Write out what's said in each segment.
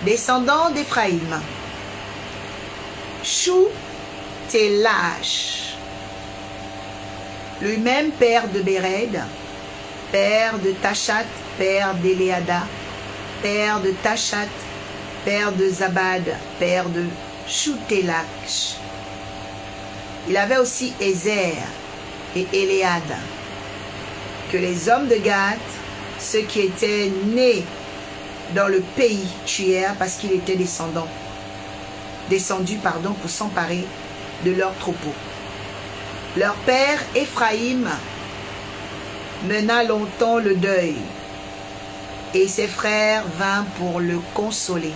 descendant d'Éphraïm, Shutelash, lui-même père de Béred, père de Tachat, père d'Éléada, père de Tachat, père de Zabad, père de Shutelash. Il avait aussi Ézer et Éléad, que les hommes de Gath, ceux qui étaient nés dans le pays, tuèrent parce qu'ils étaient descendus pour s'emparer de leurs troupeaux. Leur père, Éphraïm, mena longtemps le deuil, et ses frères vinrent pour le consoler.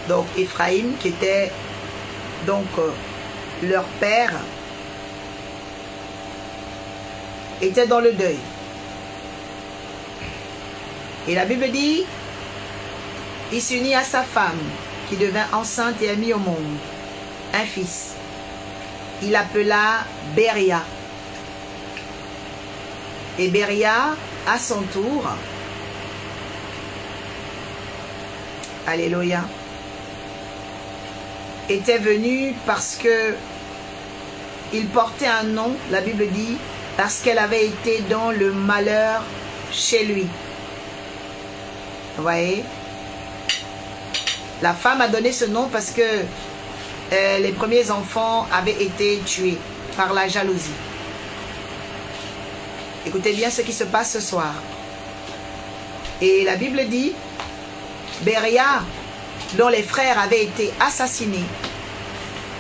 Donc Éphraïm, qui était leur père, était dans le deuil. Et la Bible dit, il s'unit à sa femme, qui devint enceinte et a mis au monde un fils. Il l'appela Béria. Et Béria, à son tour, alléluia, était venu parce que il portait un nom, la Bible dit, parce qu'elle avait été dans le malheur chez lui. Vous voyez? La femme a donné ce nom parce que les premiers enfants avaient été tués par la jalousie. Écoutez bien ce qui se passe ce soir. Et la Bible dit, Béria, dont les frères avaient été assassinés,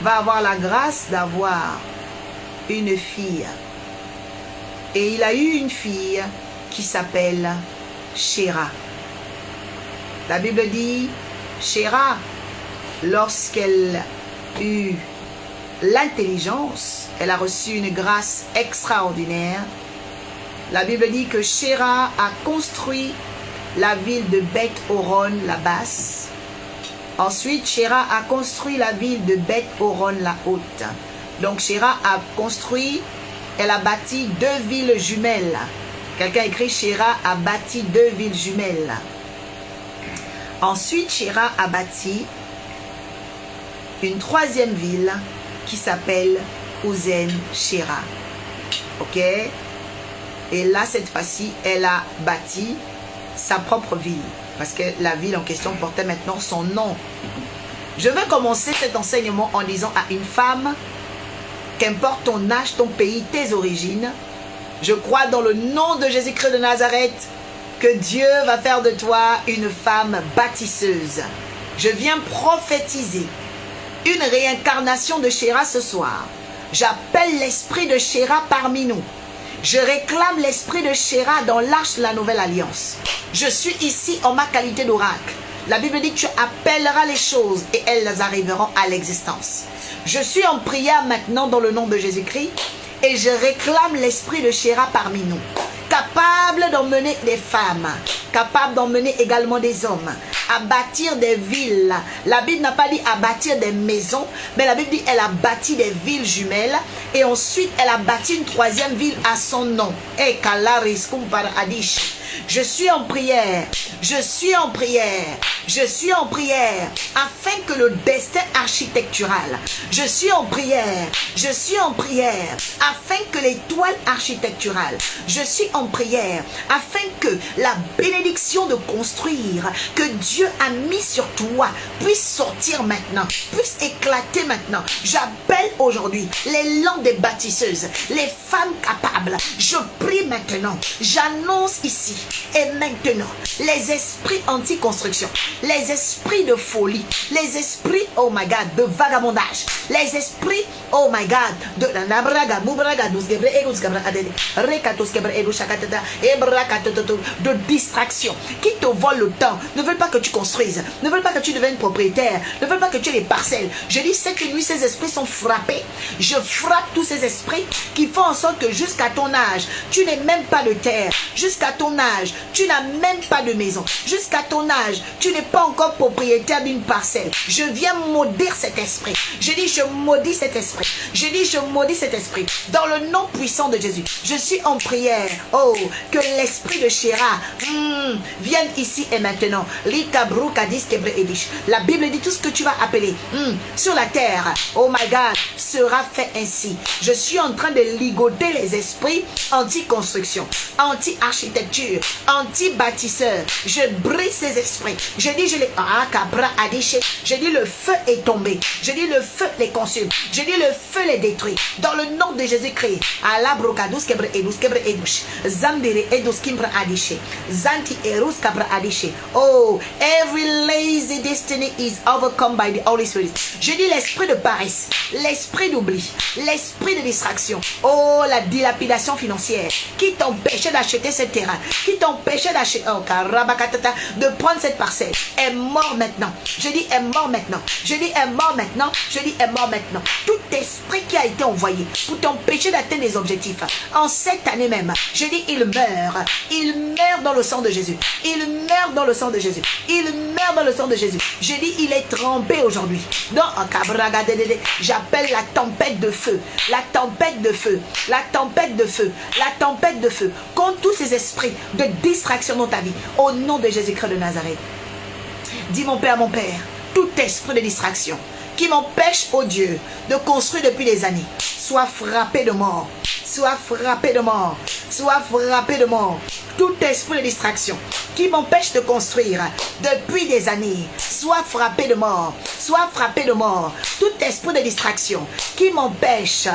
va avoir la grâce d'avoir une fille. Et il a eu une fille qui s'appelle Shéra. La Bible dit, Shéra, lorsqu'elle eut l'intelligence, elle a reçu une grâce extraordinaire. La Bible dit que Shéra a construit la ville de Beth-Horon la basse. Ensuite, Shéra a construit la ville de Beth-Horon la haute. Donc Shéra a construit, elle a bâti 2 villes jumelles. Quelqu'un écrit Shéra a bâti 2 villes jumelles. Ensuite, Shéra a bâti une 3e ville qui s'appelle Uzen-Shéra. Ok? Et là, cette fois-ci, elle a bâti sa propre ville. Parce que la ville en question portait maintenant son nom. Je veux commencer cet enseignement en disant à une femme, qu'importe ton âge, ton pays, tes origines, je crois dans le nom de Jésus-Christ de Nazareth, que Dieu va faire de toi une femme bâtisseuse. Je viens prophétiser une réincarnation de Shéra ce soir. J'appelle l'esprit de Shéra parmi nous. Je réclame l'esprit de Shéra dans l'arche de la nouvelle alliance. Je suis ici en ma qualité d'oracle. La Bible dit que tu appelleras les choses et elles arriveront à l'existence. Je suis en prière maintenant dans le nom de Jésus-Christ et je réclame l'esprit de Shéra parmi nous. Capable d'emmener des femmes, capable d'emmener également des hommes, à bâtir des villes. La Bible n'a pas dit à bâtir des maisons, mais la Bible dit qu'elle a bâti des villes jumelles et ensuite elle a bâti une 3e ville à son nom. Je suis en prière, je suis en prière, je suis en prière, afin que le destin architectural, je suis en prière, je suis en prière, afin que l'étoile architecturale, je suis en prière, afin que la bénédiction de construire, que Dieu a mis sur toi, puisse sortir maintenant, puisse éclater maintenant. J'appelle aujourd'hui les langues des bâtisseuses, les femmes capables. Je prie maintenant, j'annonce ici et maintenant les esprits anti-construction, les esprits de folie, les esprits, oh my God, de vagabondage, les esprits, oh my God, de distraction qui te volent le temps, ne veulent pas que tu construises, ne veulent pas que tu deviennes propriétaire, ne veulent pas que tu aies des parcelles. Je dis cette nuit, ces esprits sont frappés. Je frappe tous ces esprits qui font en sorte que jusqu'à ton âge, tu n'aies même pas de terre. Jusqu'à ton âge, âge, tu n'as même pas de maison. Jusqu'à ton âge, tu n'es pas encore propriétaire d'une parcelle. Je viens maudire cet esprit. Je dis, je maudis cet esprit. Je dis, je maudis cet esprit. Dans le nom puissant de Jésus, je suis en prière. Oh, que l'esprit de Shéra vienne ici et maintenant. La Bible dit tout ce que tu vas appeler sur la terre. Oh my God, sera fait ainsi. Je suis en train de ligoter les esprits anti-construction, anti-architecture, anti-bâtisseur. Je brise ces esprits. Je dis, je dis, le feu est tombé. Je dis, le feu les consume. Je dis, le feu les détruit. Dans le nom de Jésus-Christ. Oh, every lazy destiny is overcome by the Holy Spirit. Je dis l'esprit de paresse, l'esprit d'oubli, l'esprit de distraction. Oh, la dilapidation financière qui t'empêchait d'acheter ce terrain, qui t'empêchait d'acheter, de prendre cette parcelle, est mort maintenant. Je dis est mort maintenant. Je dis est mort maintenant. Je dis est mort maintenant. Tout esprit qui a été envoyé pour t'empêcher d'atteindre les objectifs en cette année même, je dis il meurt. Il meurt dans le sang de Jésus. Il meurt dans le sang de Jésus. Il meurt dans le sang de Jésus. Je dis il est trempé aujourd'hui. J'appelle la tempête de feu. La tempête de feu. La tempête de feu. La tempête de feu. Contre tous ces esprits de distraction dans ta vie. Au nom de Jésus-Christ de Nazareth. Dis mon Père, tout esprit de distraction qui m'empêche, oh Dieu, de construire depuis des années, soit frappé de mort. Soit frappé de mort. Soit frappé de mort. Tout esprit de distraction qui m'empêche de construire depuis des années, soit frappé de mort. Soit frappé de mort. Tout esprit de distraction qui m'empêche,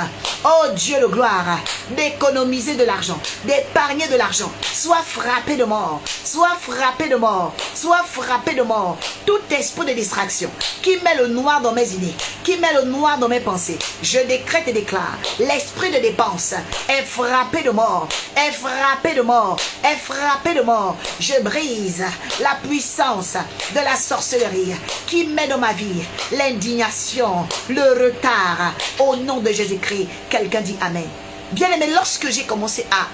oh Dieu de gloire, d'économiser de l'argent, d'épargner de l'argent, soit frappé de mort. Soit frappé de mort. Soit frappé de mort. Tout esprit de distraction qui met le noir dans mes idées, qui met le noir dans mes pensées, je décrète et déclare, l'esprit de dépense est frappé de mort, est frappé de mort, est frappé de mort. Je brise la puissance de la sorcellerie qui met dans ma vie l'indignation, le retard. Au nom de Jésus-Christ, quelqu'un dit Amen. Bien aimé, lorsque j'ai commencé à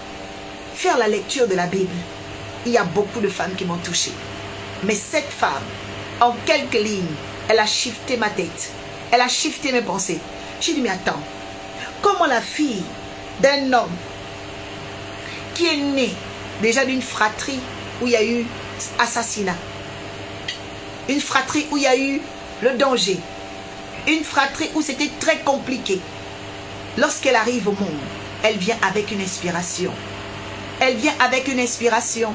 faire la lecture de la Bible, il y a beaucoup de femmes qui m'ont touché. Mais cette femme, en quelques lignes, elle a shifté ma tête. Elle a shifté mes pensées. J'ai dit, mais attends, comment la fille d'un homme qui est né déjà d'une fratrie où il y a eu assassinat, une fratrie où il y a eu le danger, une fratrie où c'était très compliqué, lorsqu'elle arrive au monde, elle vient avec une inspiration. Elle vient avec une inspiration.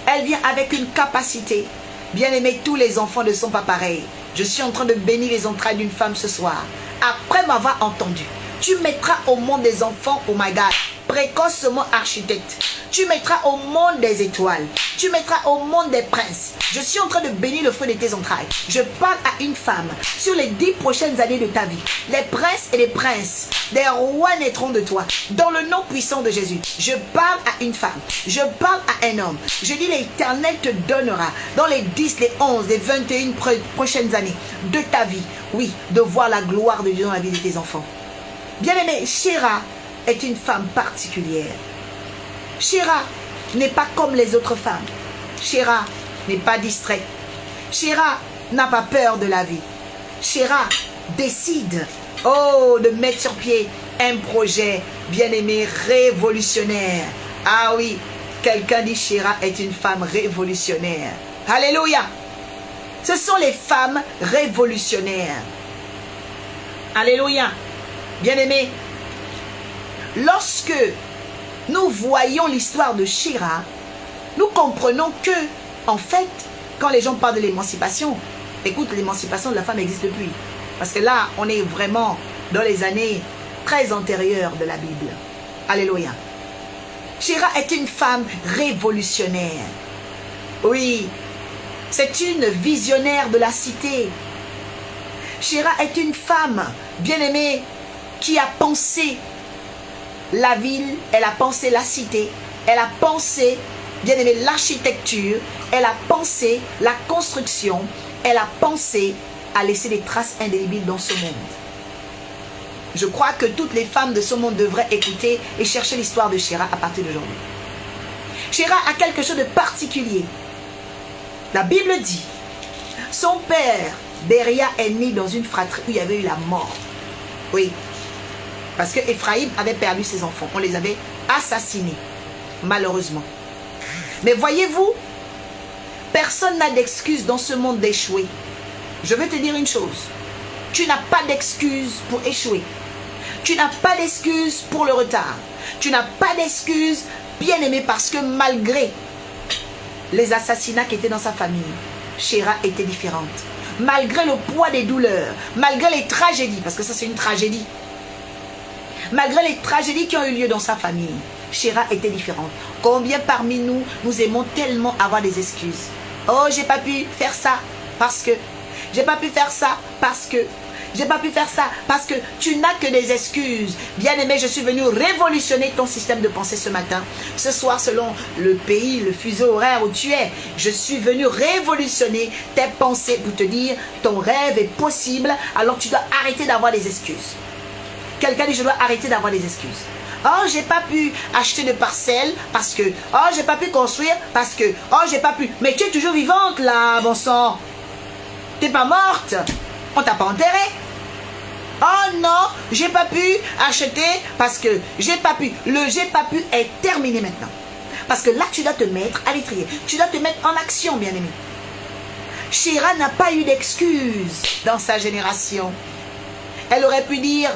Elle vient avec une capacité. Bien aimé, tous les enfants ne sont pas pareils. Je suis en train de bénir les entrailles d'une femme ce soir. Après m'avoir entendu, tu mettras au monde des enfants, oh my God, précocement architecte. Tu mettras au monde des étoiles. Tu mettras au monde des princes. Je suis en train de bénir le feu de tes entrailles. Je parle à une femme sur les 10 prochaines années de ta vie. Les princes et les princes, des rois naîtront de toi. Dans le nom puissant de Jésus, je parle à une femme. Je parle à un homme. Je dis l'Éternel te donnera dans les 10, les 11, les 21 prochaines années de ta vie. Oui, de voir la gloire de Dieu dans la vie de tes enfants. Bien-aimé, Shéra est une femme particulière. Shéra n'est pas comme les autres femmes. Shéra n'est pas distraite. Shéra n'a pas peur de la vie. Shéra décide, oh, de mettre sur pied un projet, bien-aimé, révolutionnaire. Ah oui, quelqu'un dit Shéra est une femme révolutionnaire. Alléluia. Ce sont les femmes révolutionnaires. Alléluia. Bien-aimé, lorsque nous voyons l'histoire de Shéra, nous comprenons que, en fait, quand les gens parlent de l'émancipation, écoute, l'émancipation de la femme existe depuis. Parce que là, on est vraiment dans les années très antérieures de la Bible. Alléluia. Shéra est une femme révolutionnaire. Oui, c'est une visionnaire de la cité. Shéra est une femme, bien-aimée, qui a pensé la ville, elle a pensé la cité, elle a pensé, bien aimé, l'architecture, elle a pensé la construction, elle a pensé à laisser des traces indélébiles dans ce monde. Je crois que toutes les femmes de ce monde devraient écouter et chercher l'histoire de Shéra à partir d'aujourd'hui. Shira a quelque chose de particulier. La Bible dit, son père, Beria, est né dans une fratrie où il y avait eu la mort. Oui. Parce que Ephraïm avait perdu ses enfants. On les avait assassinés, malheureusement. Mais voyez-vous, personne n'a d'excuse dans ce monde d'échouer. Je veux te dire une chose. Tu n'as pas d'excuse pour échouer. Tu n'as pas d'excuse pour le retard. Tu n'as pas d'excuse, bien aimé, parce que malgré les assassinats qui étaient dans sa famille, Shira était différente. Malgré le poids des douleurs, malgré les tragédies, parce que ça c'est une tragédie, malgré les tragédies qui ont eu lieu dans sa famille, Shira était différente. Combien parmi nous, nous aimons tellement avoir des excuses? Oh, j'ai pas pu faire ça parce que, j'ai pas pu faire ça parce que, j'ai pas pu faire ça parce que tu n'as que des excuses. Bien aimé, je suis venu révolutionner ton système de pensée ce matin. Ce soir, selon le pays, le fuseau horaire où tu es, je suis venu révolutionner tes pensées pour te dire ton rêve est possible. Alors tu dois arrêter d'avoir des excuses. Quelqu'un dit je dois arrêter d'avoir des excuses. Oh, j'ai pas pu acheter de parcelles parce que, oh, j'ai pas pu construire parce que, oh, j'ai pas pu. Mais tu es toujours vivante là, bon sang. T'es pas morte. On t'a pas enterré. Oh non, j'ai pas pu acheter parce que j'ai pas pu. Le j'ai pas pu est terminé maintenant. Parce que là, tu dois te mettre à l'étrier. Tu dois te mettre en action, bien-aimé. Shira n'a pas eu d'excuses dans sa génération. Elle aurait pu dire,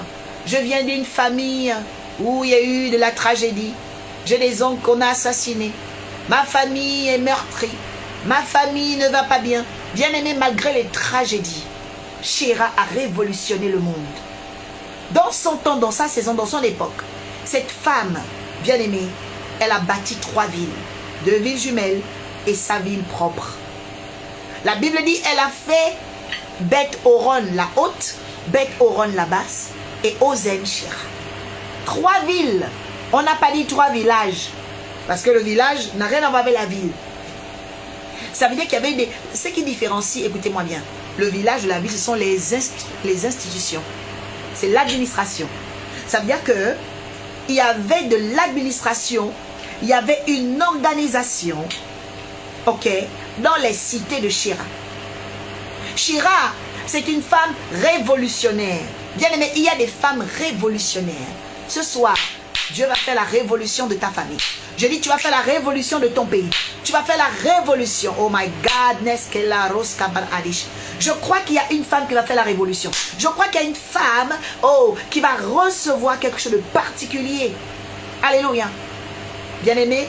je viens d'une famille où il y a eu de la tragédie. J'ai des oncles qu'on a assassinés. Ma famille est meurtrie. Ma famille ne va pas bien. Bien-aimé, malgré les tragédies, Shira a révolutionné le monde. Dans son temps, dans sa saison, dans son époque, cette femme, bien-aimée, elle a bâti 3 villes. 2 villes jumelles et sa ville propre. La Bible dit, elle a fait Beth Horon la haute, Beth Horon la basse et Ozen Shira. 3 villes. On n'a pas dit 3 villages. Parce que le village n'a rien à voir avec la ville. Ça veut dire qu'il y avait des... Ce qui différencie, écoutez-moi bien, le village de la ville, ce sont les institutions. C'est l'administration. Ça veut dire que il y avait de l'administration, il y avait une organisation, ok, dans les cités de Shira. Shira, c'est une femme révolutionnaire. Bien aimé, il y a des femmes révolutionnaires. Ce soir, Dieu va faire la révolution de ta famille. Je dis, tu vas faire la révolution de ton pays. Tu vas faire la révolution. Oh my God. Je crois qu'il y a une femme qui va faire la révolution. Je crois qu'il y a une femme, oh, qui va recevoir quelque chose de particulier. Alléluia. Bien-aimés,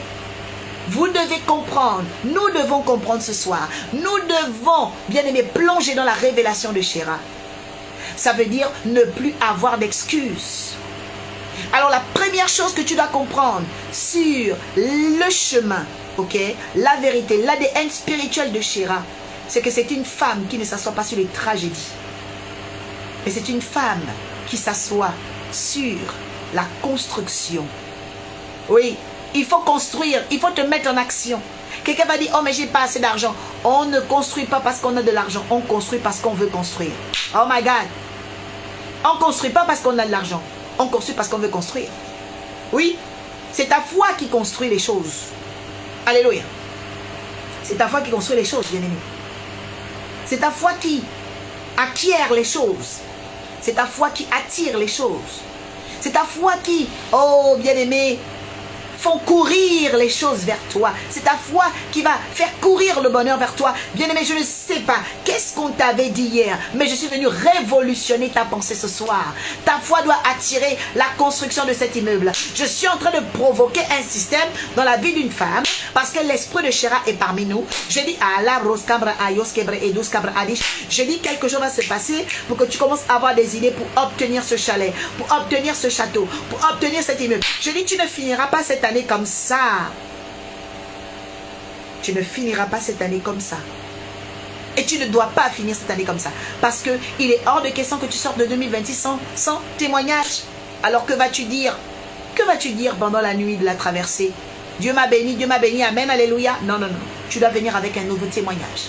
vous devez comprendre. Nous devons comprendre ce soir. Nous devons, bien-aimés, plonger dans la révélation de Shira. Ça veut dire ne plus avoir d'excuses. Alors la première chose que tu dois comprendre sur le chemin, ok, la vérité, l'ADN spirituel de Shira, c'est que c'est une femme qui ne s'assoit pas sur les tragédies. Mais c'est une femme qui s'assoit sur la construction. Oui, il faut construire, il faut te mettre en action. Quelqu'un va dire, oh mais j'ai pas assez d'argent. On ne construit pas parce qu'on a de l'argent, on construit parce qu'on veut construire. Oh my God. On ne construit pas parce qu'on a de l'argent. On construit parce qu'on veut construire. Oui, c'est ta foi qui construit les choses. Alléluia. C'est ta foi qui construit les choses, bien-aimé. C'est ta foi qui acquiert les choses. C'est ta foi qui attire les choses. C'est ta foi qui, oh bien-aimé, font courir les choses vers toi. C'est ta foi qui va faire courir le bonheur vers toi. Bien-aimé, je ne sais pas qu'est-ce qu'on t'avait dit hier, mais je suis venu révolutionner ta pensée ce soir. Ta foi doit attirer la construction de cet immeuble. Je suis en train de provoquer un système dans la vie d'une femme parce que l'esprit de Shira est parmi nous. Je dis je dis quelque chose va se passer pour que tu commences à avoir des idées pour obtenir ce chalet, pour obtenir ce château, pour obtenir cet immeuble. Je dis tu ne finiras pas cette année comme ça. Tu ne finiras pas cette année comme ça. Et tu ne dois pas finir cette année comme ça. Parce qu'il est hors de question que tu sortes de 2026 sans témoignage. Alors que vas-tu dire? Que vas-tu dire pendant la nuit de la traversée? Dieu m'a béni, amen, alléluia. Non, non, non. Tu dois venir avec un nouveau témoignage.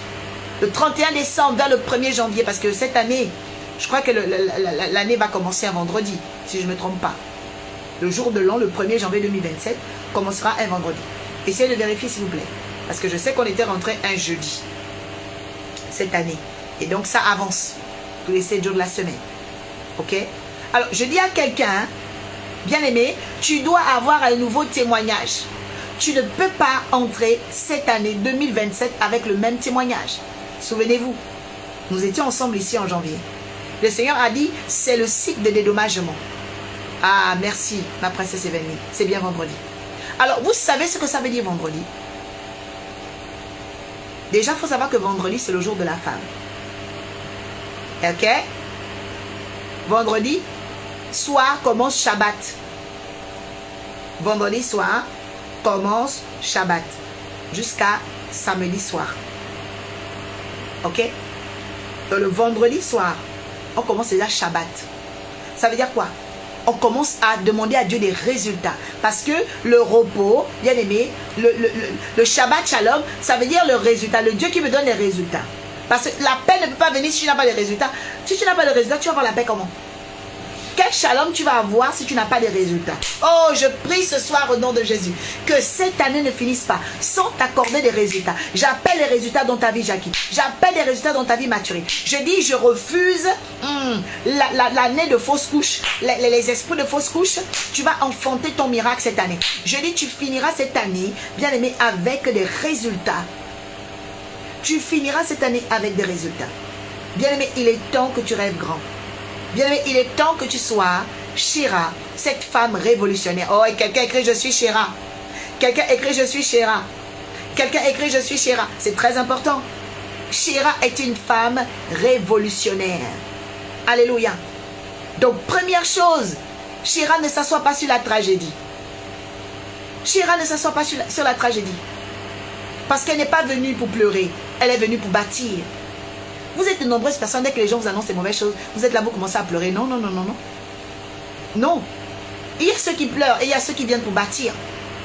Le 31 décembre vers le 1er janvier, parce que cette année, je crois que l'année va commencer un vendredi, si je ne me trompe pas. Le jour de l'an, le 1er janvier 2027, commencera un vendredi. Essayez de vérifier s'il vous plaît. Parce que je sais qu'on était rentré un jeudi cette année. Et donc ça avance tous les 7 jours de la semaine. Ok? Alors je dis à quelqu'un, bien aimé, tu dois avoir un nouveau témoignage. Tu ne peux pas entrer cette année 2027 avec le même témoignage. Souvenez-vous, nous étions ensemble ici en janvier. Le Seigneur a dit, c'est le cycle de dédommagement. Ah, merci, ma princesse Evelyn. C'est bien vendredi. Alors, vous savez ce que ça veut dire vendredi? Déjà, il faut savoir que vendredi, c'est le jour de la femme. Ok? Vendredi soir commence Shabbat. Vendredi soir commence Shabbat. Jusqu'à samedi soir. Ok? Donc, le vendredi soir, on commence déjà Shabbat. Ça veut dire quoi? On commence à demander à Dieu des résultats. Parce que le repos, bien aimé, le Shabbat Shalom, ça veut dire le résultat. Le Dieu qui me donne les résultats. Parce que la paix ne peut pas venir si tu n'as pas de résultats. Si tu n'as pas de résultats, tu vas avoir la paix comment? Quel shalom tu vas avoir si tu n'as pas de résultats? Oh, je prie ce soir au nom de Jésus que cette année ne finisse pas sans t'accorder des résultats. J'appelle les résultats dans ta vie, Jackie. J'appelle les résultats dans ta vie, Mathurie. Je dis, je refuse l'année de fausse couche, les esprits de fausse couche. Tu vas enfanter ton miracle cette année. Je dis, tu finiras cette année, bien aimé, avec des résultats. Tu finiras cette année avec des résultats. Bien aimé, il est temps que tu rêves grand. Bien aimé, il est temps que tu sois Shira, cette femme révolutionnaire. Oh, et quelqu'un écrit je suis Shira. Quelqu'un écrit je suis Shira. Quelqu'un écrit je suis Shira. C'est très important. Shira est une femme révolutionnaire. Alléluia. Donc, première chose, Shira ne s'assoit pas sur la tragédie. Shira ne s'assoit pas sur la tragédie. Parce qu'elle n'est pas venue pour pleurer. Elle est venue pour bâtir. Vous êtes de nombreuses personnes, dès que les gens vous annoncent des mauvaises choses, vous êtes là, vous commencez à pleurer. Non, non, non, non, non. Non. Il y a ceux qui pleurent et il y a ceux qui viennent pour bâtir.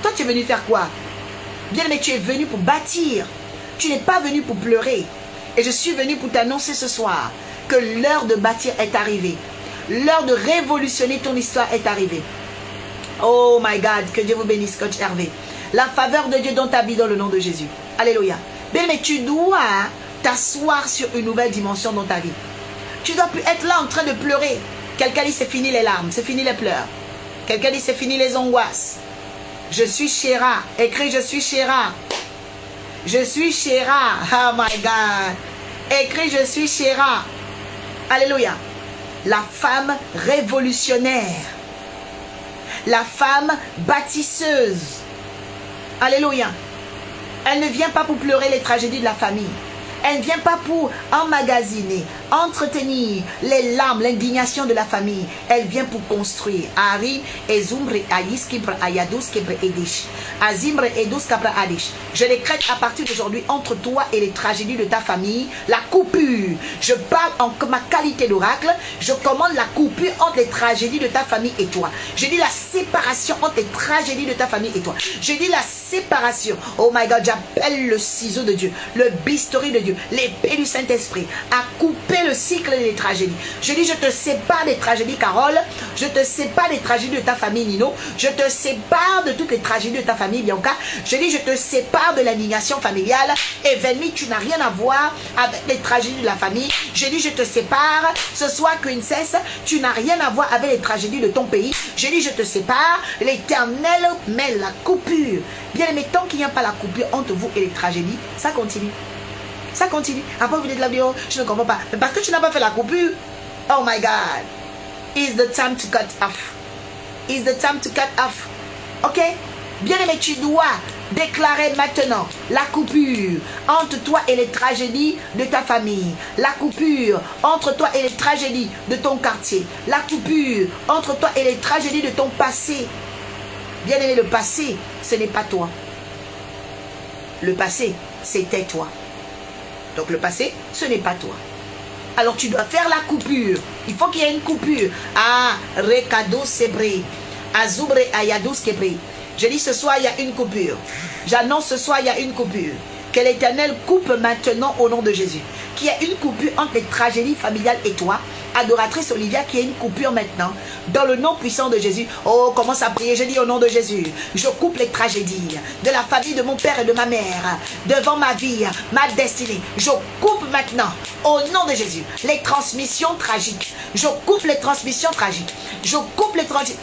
Toi, tu es venu faire quoi? Bien, mais tu es venu pour bâtir. Tu n'es pas venu pour pleurer. Et je suis venu pour t'annoncer ce soir que l'heure de bâtir est arrivée. L'heure de révolutionner ton histoire est arrivée. Oh my God, que Dieu vous bénisse, coach Hervé. La faveur de Dieu dans ta vie, dans le nom de Jésus. Alléluia. Bien, mais tu dois t'asseoir sur une nouvelle dimension dans ta vie. Tu ne dois plus être là en train de pleurer. Quelqu'un dit c'est fini les larmes, c'est fini les pleurs. Quelqu'un dit c'est fini les angoisses. Je suis Shira. Écris je suis Shira. Je suis Shira. Oh my God. Écris je suis Shira. Alléluia. La femme révolutionnaire. La femme bâtisseuse. Alléluia. Elle ne vient pas pour pleurer les tragédies de la famille. Elle ne vient pas pour emmagasiner, entretenir les larmes, l'indignation de la famille. Elle vient pour construire. Ari ezumbre ayiskibra ayaduskibra edish. Azimbre eduskabra adish. Je décrète à partir d'aujourd'hui entre toi et les tragédies de ta famille la coupure. Je parle en ma qualité d'oracle. Je commande la coupure entre les tragédies de ta famille et toi. Je dis la séparation entre les tragédies de ta famille et toi. Je dis la séparation. Oh my God, j'appelle le ciseau de Dieu, le bistouri de Dieu, l'épée du Saint-Esprit à couper le cycle des tragédies. Je dis, je te sépare des tragédies, Carole. Je te sépare des tragédies de ta famille, Nino. Je te sépare de toutes les tragédies de ta famille, Bianca. Je dis, je te sépare de l'indignation familiale. Et Velmi, tu n'as rien à voir avec les tragédies de la famille. Je dis, je te sépare. Ce soir, Princess, tu n'as rien à voir avec les tragédies de ton pays. Je dis, je te sépare. L'Éternel met la coupure. Bien aimé, tant qu'il n'y a pas la coupure entre vous et les tragédies, ça continue. Ça continue. Après, vous dites la vidéo, je ne comprends pas. Mais parce que tu n'as pas fait la coupure. Oh my God. It's the time to cut off. It's the time to cut off. Ok? Bien aimé, tu dois déclarer maintenant la coupure entre toi et les tragédies de ta famille. La coupure entre toi et les tragédies de ton quartier. La coupure entre toi et les tragédies de ton passé. Bien aimé, le passé, ce n'est pas toi. Le passé, c'était toi. Donc le passé, ce n'est pas toi. Alors tu dois faire la coupure. Il faut qu'il y ait une coupure. Ah, Rekado Sebre. Azubre Ayadous Kebre. Je dis ce soir, il y a une coupure. J'annonce ce soir, il y a une coupure. Que l'Éternel coupe maintenant au nom de Jésus. Qu'il y ait une coupure entre les tragédies familiales et toi. adoratrice Olivia, qu'il y ait une coupure maintenant. Dans le nom puissant de Jésus. Oh, commence à prier. Je dis au nom de Jésus. Je coupe les tragédies de la famille de mon père et de ma mère. Devant ma vie, ma destinée. Je coupe maintenant. Au nom de Jésus. Les transmissions tragiques. Je coupe les transmissions tragiques. Je coupe les transmissions.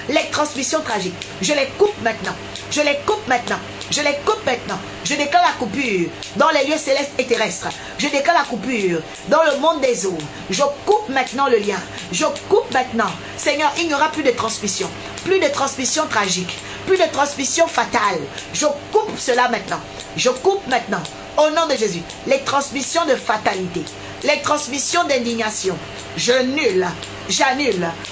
Les transmissions tragiques. Je les coupe maintenant. Je les coupe maintenant. Je les coupe maintenant. Je déclare la coupure dans les lieux célestes et terrestres. Je déclare la coupure dans le monde des eaux. Je coupe maintenant le lien. Je coupe maintenant. Seigneur, il n'y aura plus de transmission. Plus de transmission tragique. Plus de transmission fatale. Je coupe cela maintenant. Je coupe maintenant. Au nom de Jésus. Les transmissions de fatalité. Les transmissions d'indignation. J'annule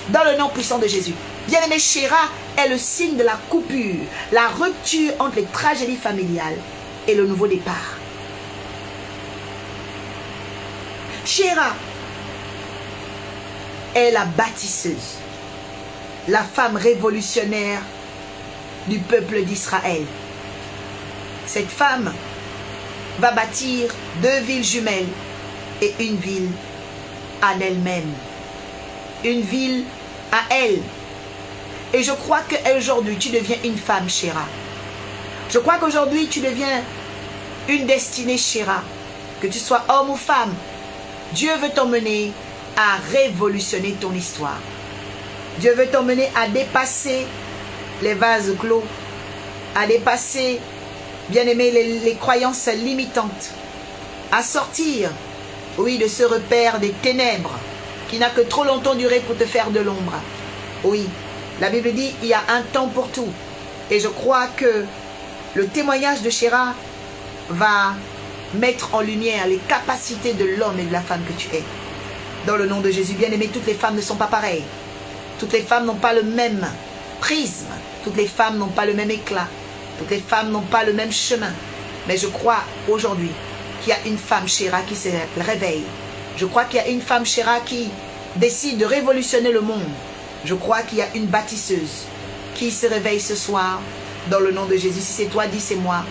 dans le nom puissant de Jésus. Bien-aimé, Chéra est le signe de la coupure, la rupture entre les tragédies familiales et le nouveau départ. Chéra est la bâtisseuse, la femme révolutionnaire du peuple d'Israël. Cette femme va bâtir 2 villes jumelles et une ville à elle-même. Une ville à elle. Et je crois qu'aujourd'hui, tu deviens une femme, Chéra. Je crois qu'aujourd'hui, tu deviens une destinée, Chéra. Que tu sois homme ou femme, Dieu veut t'emmener à révolutionner ton histoire. Dieu veut t'emmener à dépasser les vases clos, à dépasser, bien-aimé, les croyances limitantes, à sortir, oui, de ce repère des ténèbres qui n'a que trop longtemps duré pour te faire de l'ombre. Oui. La Bible dit, il y a un temps pour tout. Et je crois que le témoignage de Chéra va mettre en lumière les capacités de l'homme et de la femme que tu es. Dans le nom de Jésus, bien-aimé, toutes les femmes ne sont pas pareilles. Toutes les femmes n'ont pas le même prisme. Toutes les femmes n'ont pas le même éclat. Toutes les femmes n'ont pas le même chemin. Mais je crois aujourd'hui qu'il y a une femme, Chéra, qui se réveille. Je crois qu'il y a une femme, Chéra, qui décide de révolutionner le monde. Je crois qu'il y a une bâtisseuse qui se réveille ce soir dans le nom de Jésus. Si c'est toi, dis c'est moi.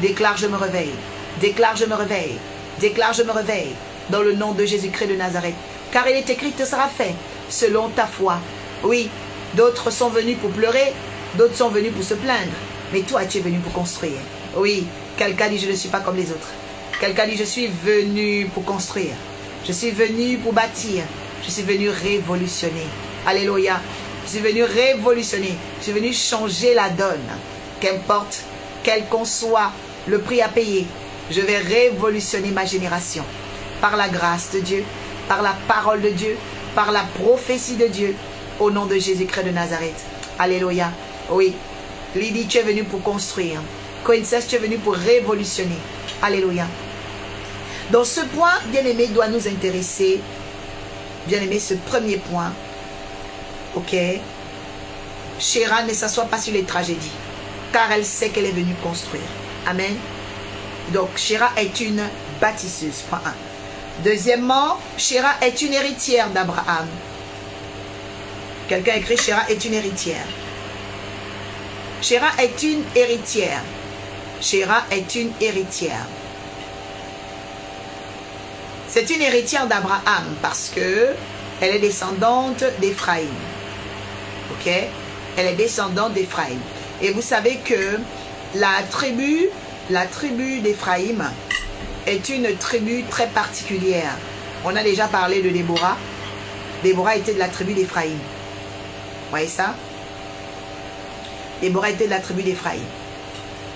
Déclare je me réveille. Déclare je me réveille. Déclare je me réveille dans le nom de Jésus-Christ de Nazareth. Car il est écrit, te sera fait selon ta foi. Oui, d'autres sont venus pour pleurer, d'autres sont venus pour se plaindre. Mais toi, tu es venu pour construire. Oui, quelqu'un dit je ne suis pas comme les autres. Quelqu'un dit je suis venu pour construire. Je suis venu pour bâtir. Je suis venu révolutionner. Alléluia. Je suis venu révolutionner. Je suis venu changer la donne. Qu'importe, quel qu'en soit le prix à payer, je vais révolutionner ma génération. Par la grâce de Dieu, par la parole de Dieu, par la prophétie de Dieu, au nom de Jésus-Christ de Nazareth. Alléluia. Oui. Lydie, tu es venu pour construire. Coïncès, tu es venu pour révolutionner. Alléluia. Donc ce point, bien-aimé, doit nous intéresser. Bien-aimé, ce premier point. Ok. Chéra ne s'assoit pas sur les tragédies, car elle sait qu'elle est venue construire. Amen. Donc, Chéra est une bâtisseuse. Point 1. Deuxièmement, Chéra est une héritière d'Abraham. Quelqu'un écrit Chéra est une héritière. Chéra est une héritière. Chéra est une héritière. C'est une héritière d'Abraham parce que elle est descendante d'Éphraïm. Ok? Elle est descendante d'Éphraïm. Et vous savez que la tribu d'Éphraïm est une tribu très particulière. On a déjà parlé de Déborah. Déborah était de la tribu d'Éphraïm. Vous voyez ça? Déborah était de la tribu d'Éphraïm.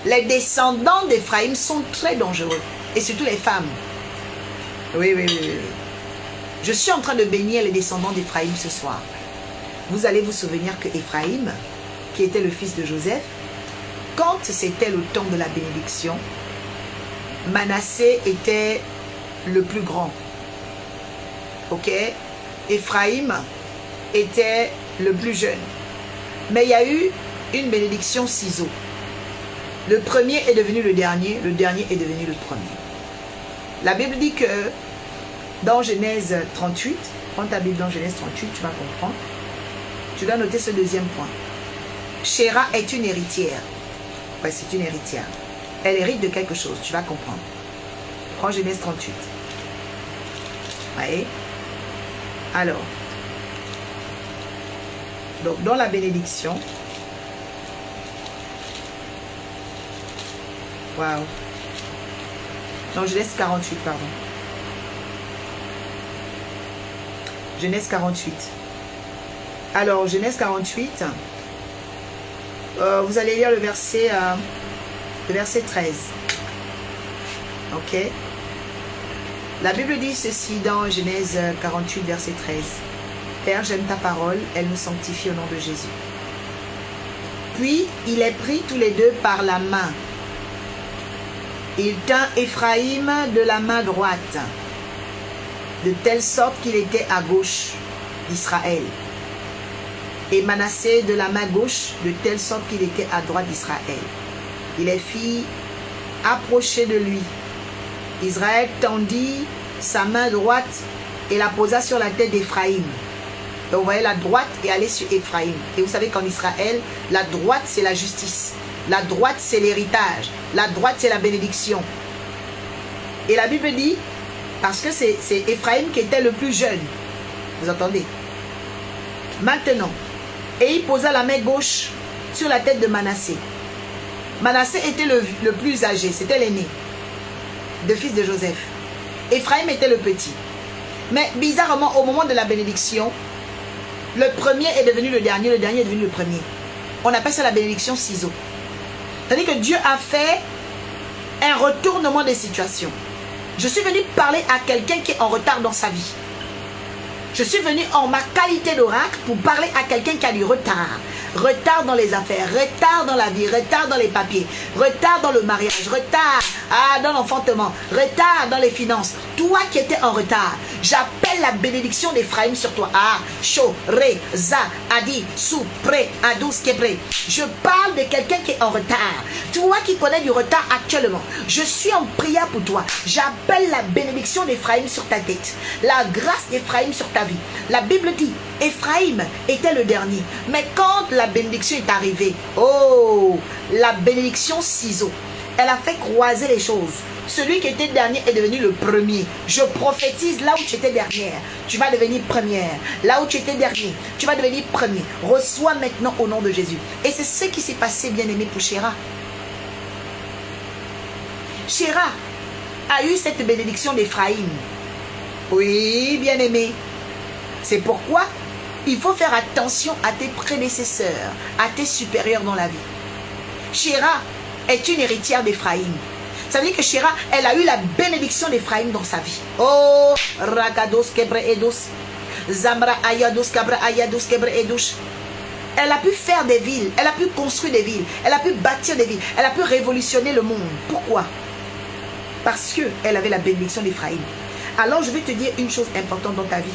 Les descendants d'Éphraïm sont très dangereux. Et surtout les femmes. Oui. Je suis en train de bénir les descendants d'Éphraïm ce soir. Vous allez vous souvenir que Éphraïm, qui était le fils de Joseph, quand c'était le temps de la bénédiction, Manassé était le plus grand. Ok? Éphraïm était le plus jeune. Mais il y a eu une bénédiction ciseau. Le premier est devenu le dernier est devenu le premier. La Bible dit que dans Genèse 38, prends ta Bible dans Genèse 38, tu vas comprendre. Tu dois noter ce deuxième point. Chéra est une héritière. Ouais, c'est une héritière. Elle hérite de quelque chose, tu vas comprendre. Prends Genèse 38. Ouais. Alors, donc dans la bénédiction, waouh, non, Genèse 48, pardon. Genèse 48. Alors, Genèse 48, vous allez lire le verset 13. Ok. La Bible dit ceci dans Genèse 48, verset 13. Père, j'aime ta parole, elle nous sanctifie au nom de Jésus. Puis, il est pris tous les deux par la main. Il tint Éphraïm de la main droite, de telle sorte qu'il était à gauche d'Israël. Et Manassé de la main gauche, de telle sorte qu'il était à droite d'Israël. Il les fit approcher de lui. Israël tendit sa main droite et la posa sur la tête d'Éphraïm. Donc vous voyez la droite est allée sur Éphraïm. Et vous savez qu'en Israël, la droite c'est la justice. La droite c'est l'héritage. La droite c'est la bénédiction. Et la Bible dit, parce que c'est Éphraïm qui était le plus jeune. Vous entendez? Maintenant, et il posa la main gauche sur la tête de Manassé. Manassé était le plus âgé, c'était l'aîné, de fils de Joseph. Éphraïm était le petit. Mais bizarrement, au moment de la bénédiction, le premier est devenu le dernier est devenu le premier. On appelle ça la bénédiction ciseau. C'est-à-dire que Dieu a fait un retournement des situations. Je suis venu parler à quelqu'un qui est en retard dans sa vie. Je suis venu en ma qualité d'oracle pour parler à quelqu'un qui a du retard. Retard dans les affaires, retard dans la vie, retard dans les papiers, retard dans le mariage, retard dans l'enfantement, retard dans les finances. Toi qui étais en retard, j'appelle la bénédiction d'Éphraïm sur toi. Cho, Ré, Za, Adi, Sou, Pré, Adous, Kébré. Je parle de quelqu'un qui est en retard. Toi qui connais du retard actuellement, je suis en prière pour toi. J'appelle la bénédiction d'Éphraïm sur ta tête. La grâce d'Éphraïm sur ta vie. La Bible dit, Éphraïm était le dernier. Mais quand la bénédiction est arrivée, oh, la bénédiction ciseau, elle a fait croiser les choses. Celui qui était dernier est devenu le premier. Je prophétise, là où tu étais dernière, tu vas devenir première. Là où tu étais dernier, tu vas devenir premier. Reçois maintenant au nom de Jésus. Et c'est ce qui s'est passé, bien-aimé, pour Chéra. Chéra a eu cette bénédiction d'Éphraïm. Oui, bien-aimé. C'est pourquoi il faut faire attention à tes prédécesseurs, à tes supérieurs dans la vie. Chéra est une héritière d'Éphraïm. Ça veut dire que Chéra, elle a eu la bénédiction d'Éphraïm dans sa vie. Oh, Ragados Kebre Edos, Zamra Ayados Kabra Ayados Kebre Edos. Elle a pu faire des villes, elle a pu construire des villes, elle a pu bâtir des villes, elle a pu révolutionner le monde. Pourquoi? Parce qu'elle avait la bénédiction d'Éphraïm. Alors je vais te dire une chose importante dans ta vie.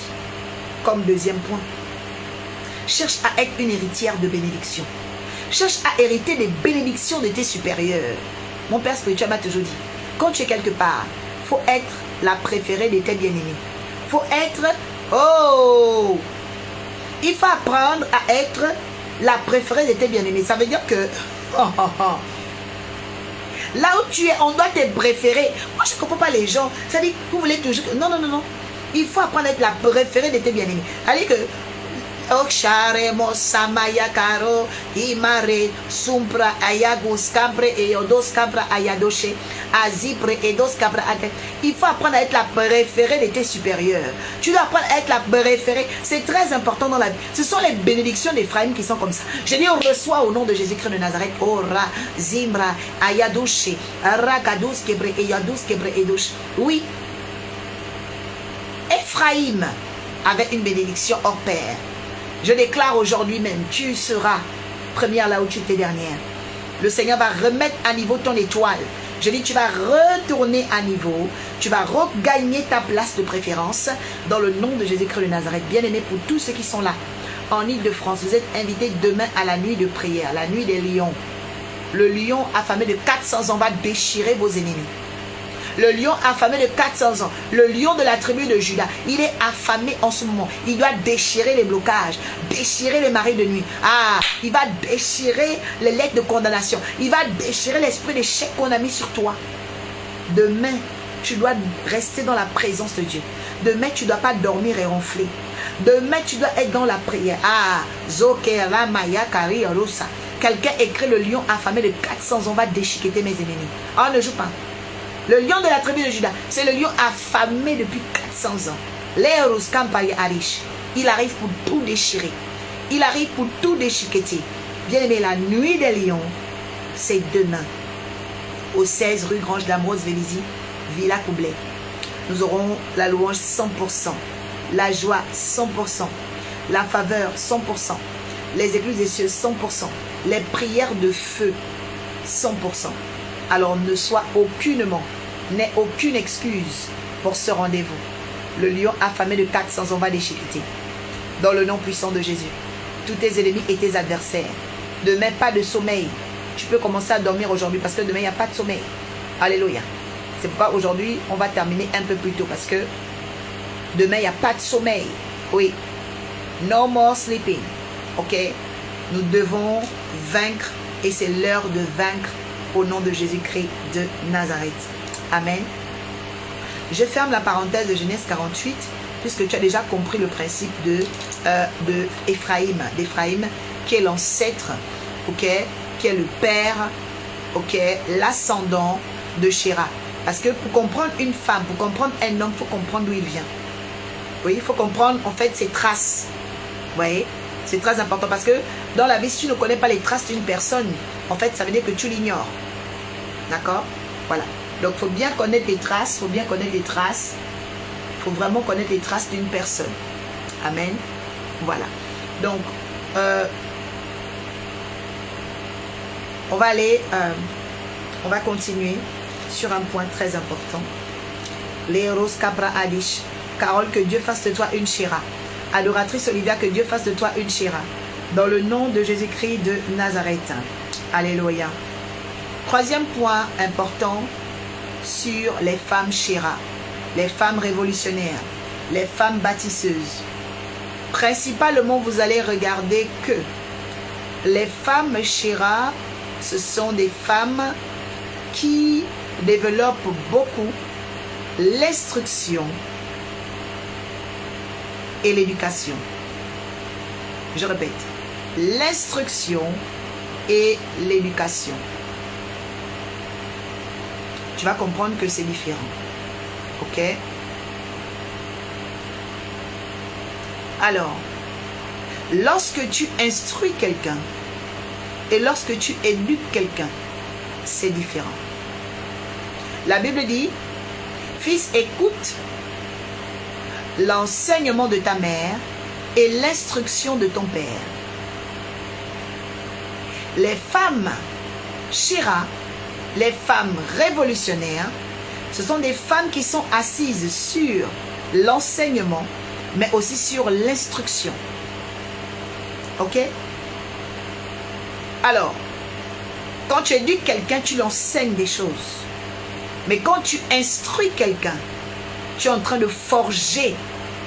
Comme deuxième point, cherche à être une héritière de bénédiction. Cherche à hériter des bénédictions de tes supérieurs. Mon père spirituel m'a toujours dit, quand tu es quelque part, il faut être la préférée de tes bien-aimés. Il faut être, oh, il faut apprendre à être la préférée de tes bien-aimés. Ça veut dire que, là où tu es, on doit te préférer. Moi, je ne comprends pas les gens. Ça dit, vous voulez toujours... Non, non, non, non. Il faut apprendre à être la préférée de tes bien-aimés. C'est-à-dire que Oksharemo Samaya Karo Imare Sumpra Ayagus Cabre et Odos Cabra Ayadoshe Azipre et Dos Cabra Ade. Il faut apprendre à être la préférée de tes supérieurs. Tu dois apprendre à être la préférée. C'est très important dans la vie. Ce sont les bénédictions d'Éphraïm qui sont comme ça. Je dis on reçoit au nom de Jésus-Christ de Nazareth. Ora Zimbra Ayadoshe Rakados Kebre et Yados Kebre et Dosh. Oui. Éphraïm avait une bénédiction hors pair. Je déclare aujourd'hui même, tu seras première là où tu étais dernière. Le Seigneur va remettre à niveau ton étoile. Je dis, tu vas retourner à niveau. Tu vas regagner ta place de préférence dans le nom de Jésus-Christ de Nazareth. Bien-aimé, pour tous ceux qui sont là, en Ile-de-France, vous êtes invités demain à la nuit de prière, la nuit des lions. Le lion affamé de 400 ans va déchirer vos ennemis. Le lion affamé de 400 ans, le lion de la tribu de Juda, il est affamé en ce moment. Il doit déchirer les blocages, déchirer les maris de nuit. Il va déchirer les lettres de condamnation. Il va déchirer l'esprit d'échec qu'on a mis sur toi. Demain, tu dois rester dans la présence de Dieu. Demain, tu ne dois pas dormir et ronfler. Demain, tu dois être dans la prière. Ah, Zokera Maya Kari Rosa. Quelqu'un écrit le lion affamé de 400 ans va déchiqueter mes ennemis. Ah, ne joue pas. Le lion de la tribu de Juda, c'est le lion affamé depuis 400 ans. Léorus Kampaye Arish. Il arrive pour tout déchirer. Il arrive pour tout déchiqueter. Bien aimé, la nuit des lions, c'est demain. Au 16 rue Grange d'Ambrose Vélizy, Villa Coublet. Nous aurons la louange 100%, la joie 100%, la faveur 100%, les écluses des cieux 100%, les prières de feu 100%. Alors ne sois aucunement, n'aie aucune excuse pour ce rendez-vous. Le lion affamé de 400 ans va déchiqueter. Dans le nom puissant de Jésus, tous tes ennemis et tes adversaires. Demain, pas de sommeil. Tu peux commencer à dormir aujourd'hui parce que demain, il n'y a pas de sommeil. Alléluia. C'est pourquoi aujourd'hui, on va terminer un peu plus tôt parce que demain, il n'y a pas de sommeil. Oui. No more sleeping. Ok? Nous devons vaincre et c'est l'heure de vaincre au nom de Jésus-Christ de Nazareth. Amen. Je ferme la parenthèse de Genèse 48 puisque tu as déjà compris le principe de Éphraïm, d'Éphraïm qui est l'ancêtre, ok, qui est le père, ok, l'ascendant de Shéra. Parce que pour comprendre une femme, pour comprendre un homme, il faut comprendre d'où il vient. Oui, il faut comprendre en fait ses traces. Vous voyez, c'est très important parce que dans la vie, si tu ne connais pas les traces d'une personne, en fait, ça veut dire que tu l'ignores. D'accord? Voilà. Donc, il faut bien connaître les traces, il faut bien connaître les traces. Il faut vraiment connaître les traces d'une personne. Amen. Voilà. Donc, on va aller, on va continuer sur un point très important. Léros Cabra Adish. Carole, que Dieu fasse de toi une Shéra. Adoratrice Olivia, que Dieu fasse de toi une Shéra. Dans le nom de Jésus-Christ de Nazareth. Alléluia. Troisième point important sur les femmes Shéra. Les femmes révolutionnaires. Les femmes bâtisseuses. Principalement, vous allez regarder que les femmes Shéra, ce sont des femmes qui développent beaucoup l'instruction et l'éducation. Je répète, l'instruction et l'éducation. Tu vas comprendre que c'est différent. Ok? Alors, lorsque tu instruis quelqu'un et lorsque tu éduques quelqu'un, c'est différent. La Bible dit, fils, écoute l'enseignement de ta mère et l'instruction de ton père. Les femmes Shéra, les femmes révolutionnaires, ce sont des femmes qui sont assises sur l'enseignement, mais aussi sur l'instruction. Ok? Alors, quand tu éduques quelqu'un, tu l'enseignes des choses. Mais quand tu instruis quelqu'un, tu es en train de forger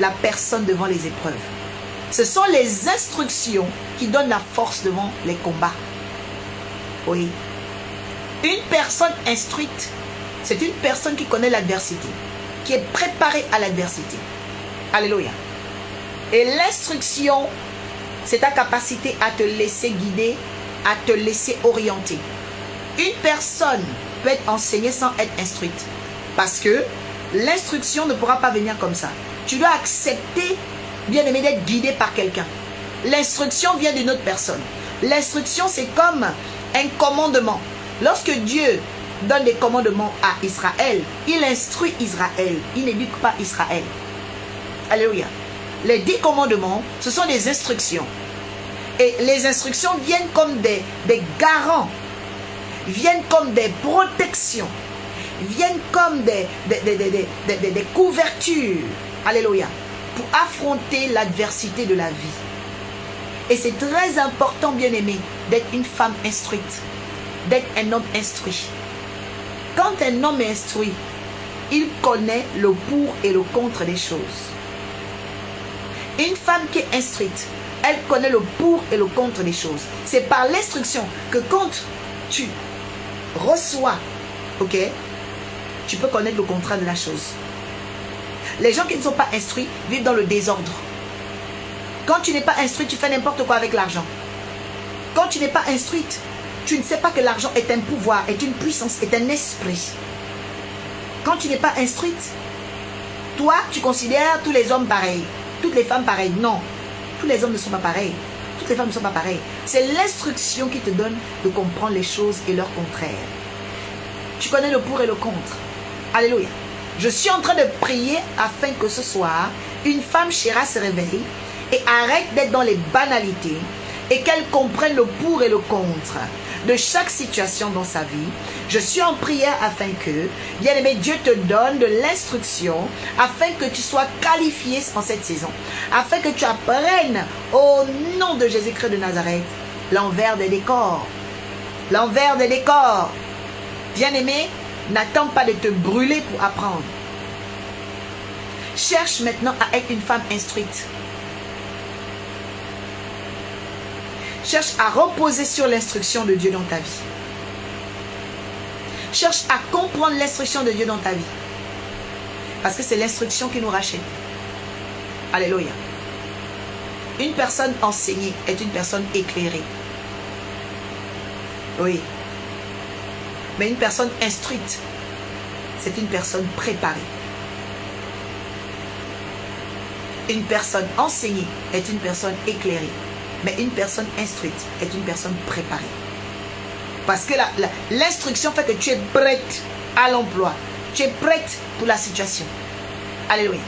la personne devant les épreuves. Ce sont les instructions qui donnent la force devant les combats. Oui. Une personne instruite, c'est une personne qui connaît l'adversité, qui est préparée à l'adversité. Alléluia. Et l'instruction, c'est ta capacité à te laisser guider, à te laisser orienter. Une personne peut être enseignée sans être instruite. Parce que l'instruction ne pourra pas venir comme ça. Tu dois accepter, bien aimé, d'être guidé par quelqu'un. L'instruction vient d'une autre personne. L'instruction, c'est comme un commandement. Lorsque Dieu donne des commandements à Israël, il instruit Israël. Il n'éduque pas Israël. Alléluia. Les 10 commandements, ce sont des instructions. Et les instructions viennent comme des garants, viennent comme des protections, viennent comme des couvertures. Alléluia. Pour affronter l'adversité de la vie. Et c'est très important, bien aimé, d'être une femme instruite, d'être un homme instruit. Quand un homme est instruit, il connaît le pour et le contre des choses. Une femme qui est instruite, elle connaît le pour et le contre des choses. C'est par l'instruction que quand tu reçois, ok, tu peux connaître le contraire de la chose. Les gens qui ne sont pas instruits vivent dans le désordre. Quand tu n'es pas instruit, tu fais n'importe quoi avec l'argent. Quand tu n'es pas instruite, tu ne sais pas que l'argent est un pouvoir, est une puissance, est un esprit. Quand tu n'es pas instruite, toi, tu considères tous les hommes pareils, toutes les femmes pareilles. Non, tous les hommes ne sont pas pareils. Toutes les femmes ne sont pas pareilles. C'est l'instruction qui te donne de comprendre les choses et leur contraire. Tu connais le pour et le contre. Alléluia. Je suis en train de prier afin que ce soir, une femme chéra se réveille et arrête d'être dans les banalités et qu'elle comprenne le pour et le contre de chaque situation dans sa vie. Je suis en prière afin que, bien-aimé, Dieu te donne de l'instruction afin que tu sois qualifié en cette saison, afin que tu apprennes au nom de Jésus-Christ de Nazareth l'envers des décors. L'envers des décors. Bien-aimé, n'attends pas de te brûler pour apprendre. Cherche maintenant à être une femme instruite. Cherche à reposer sur l'instruction de Dieu dans ta vie. Cherche à comprendre l'instruction de Dieu dans ta vie. Parce que c'est l'instruction qui nous rachète. Alléluia. Une personne enseignée est une personne éclairée. Oui. Mais une personne instruite, c'est une personne préparée. Une personne enseignée est une personne éclairée. Mais une personne instruite est une personne préparée. Parce que l'instruction fait que tu es prête à l'emploi. Tu es prête pour la situation. Alléluia.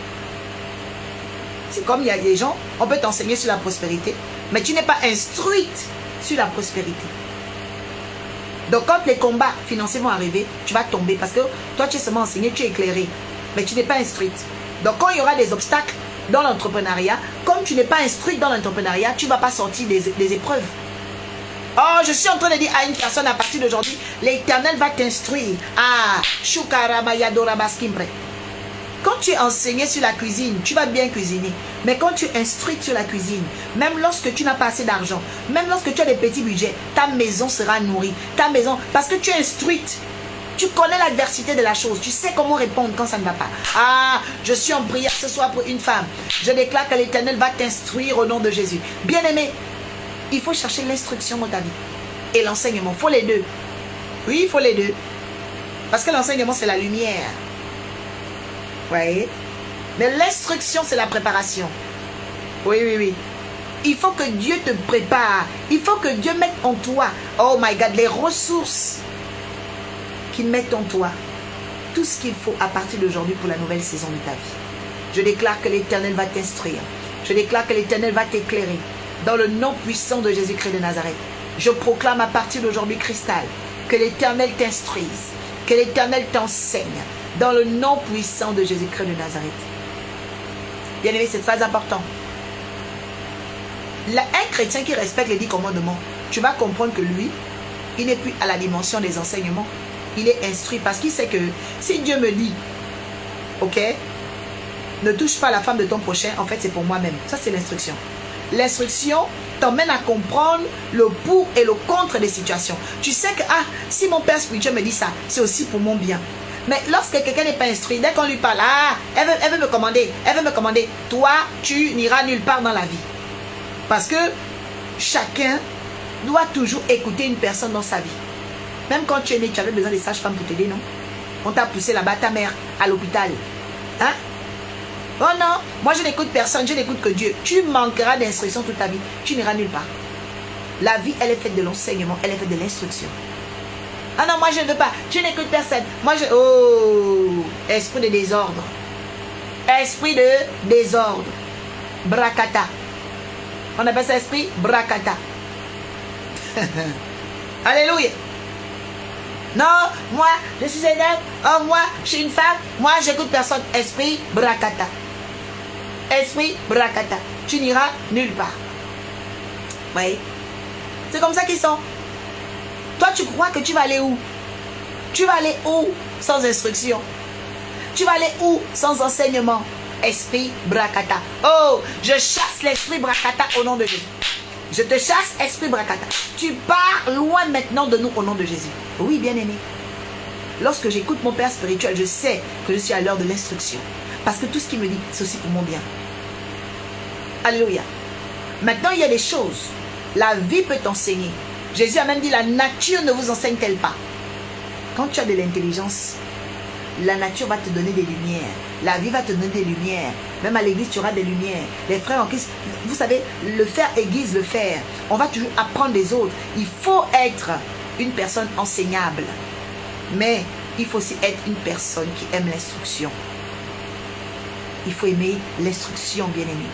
C'est comme il y a des gens, on peut t'enseigner sur la prospérité, mais tu n'es pas instruite sur la prospérité. Donc quand les combats financiers vont arriver, tu vas tomber parce que toi tu es seulement enseigné, tu es éclairé, mais tu n'es pas instruite. Donc quand il y aura des obstacles dans l'entrepreneuriat, comme tu n'es pas instruite dans l'entrepreneuriat, tu ne vas pas sortir des épreuves. Oh, je suis en train de dire à une personne à partir d'aujourd'hui, l'Éternel va t'instruire. Ah, Shukarabayadorabaskimbre. Quand tu es enseigné sur la cuisine, tu vas bien cuisiner. Mais quand tu es instruite sur la cuisine, même lorsque tu n'as pas assez d'argent, même lorsque tu as des petits budgets, ta maison sera nourrie. Ta maison, parce que tu es instruite. Tu connais l'adversité de la chose. Tu sais comment répondre quand ça ne va pas. Ah, je suis en prière ce soir pour une femme. Je déclare que l'Éternel va t'instruire au nom de Jésus. Bien-aimé, il faut chercher l'instruction dans ta vie. Et l'enseignement, il faut les deux. Oui, il faut les deux. Parce que l'enseignement, c'est la lumière. Vous voyez? Mais l'instruction, c'est la préparation. Oui, oui, oui. Il faut que Dieu te prépare. Il faut que Dieu mette en toi, oh my God, les ressources qu'il met en toi. Tout ce qu'il faut à partir d'aujourd'hui pour la nouvelle saison de ta vie. Je déclare que l'Éternel va t'instruire. Je déclare que l'Éternel va t'éclairer. Dans le nom puissant de Jésus-Christ de Nazareth. Je proclame à partir d'aujourd'hui, Cristal, que l'Éternel t'instruise. Que l'Éternel t'enseigne. Dans le nom puissant de Jésus-Christ de Nazareth. Bien-aimé, c'est très important. Un chrétien qui respecte les 10 commandements, tu vas comprendre que lui, il n'est plus à la dimension des enseignements. Il est instruit parce qu'il sait que si Dieu me dit, ok, ne touche pas la femme de ton prochain, en fait c'est pour moi-même. Ça c'est l'instruction. L'instruction t'emmène à comprendre le pour et le contre des situations. Tu sais que, ah, si mon père spirituel me dit ça, c'est aussi pour mon bien. Mais lorsque quelqu'un n'est pas instruit, dès qu'on lui parle, ah, elle veut me commander, elle veut me commander. Toi, tu n'iras nulle part dans la vie. Parce que chacun doit toujours écouter une personne dans sa vie. Même quand tu es né, tu avais besoin des sages-femmes pour t'aider, non? On t'a poussé là-bas, ta mère, à l'hôpital. Hein? Oh non, moi je n'écoute personne, je n'écoute que Dieu. Tu manqueras d'instruction toute ta vie. Tu n'iras nulle part. La vie, elle est faite de l'enseignement, elle est faite de l'instruction. Ah non, moi je ne veux pas, je n'écoute personne. Moi je... Oh, esprit de désordre. Esprit de désordre. Brakata. On appelle ça esprit brakata. Alléluia. Non, moi, je suis un homme. Oh, moi, je suis une femme. Moi, j'écoute personne. Esprit brakata. Esprit brakata. Tu n'iras nulle part. Oui. C'est comme ça qu'ils sont. Toi, tu crois que tu vas aller où? Tu vas aller où sans instruction? Tu vas aller où sans enseignement? Esprit brakata. Oh, je chasse l'esprit brakata au nom de Jésus. Je te chasse, esprit brakata. Tu pars loin maintenant de nous au nom de Jésus. Oui, bien-aimé. lorsque j'écoute mon Père spirituel, je sais que je suis à l'heure de l'instruction. Parce que tout ce qu'il me dit, c'est aussi pour mon bien. Alléluia. Maintenant, il y a des choses. La vie peut t'enseigner. Jésus a même dit, la nature ne vous enseigne-t-elle pas? Quand tu as de l'intelligence, la nature va te donner des lumières. La vie va te donner des lumières. Même à l'église, tu auras des lumières. Les frères en Christ, vous savez, le fer aiguise le fer. On va toujours apprendre des autres. Il faut être une personne enseignable. Mais il faut aussi être une personne qui aime l'instruction. Il faut aimer l'instruction, bien-aimé.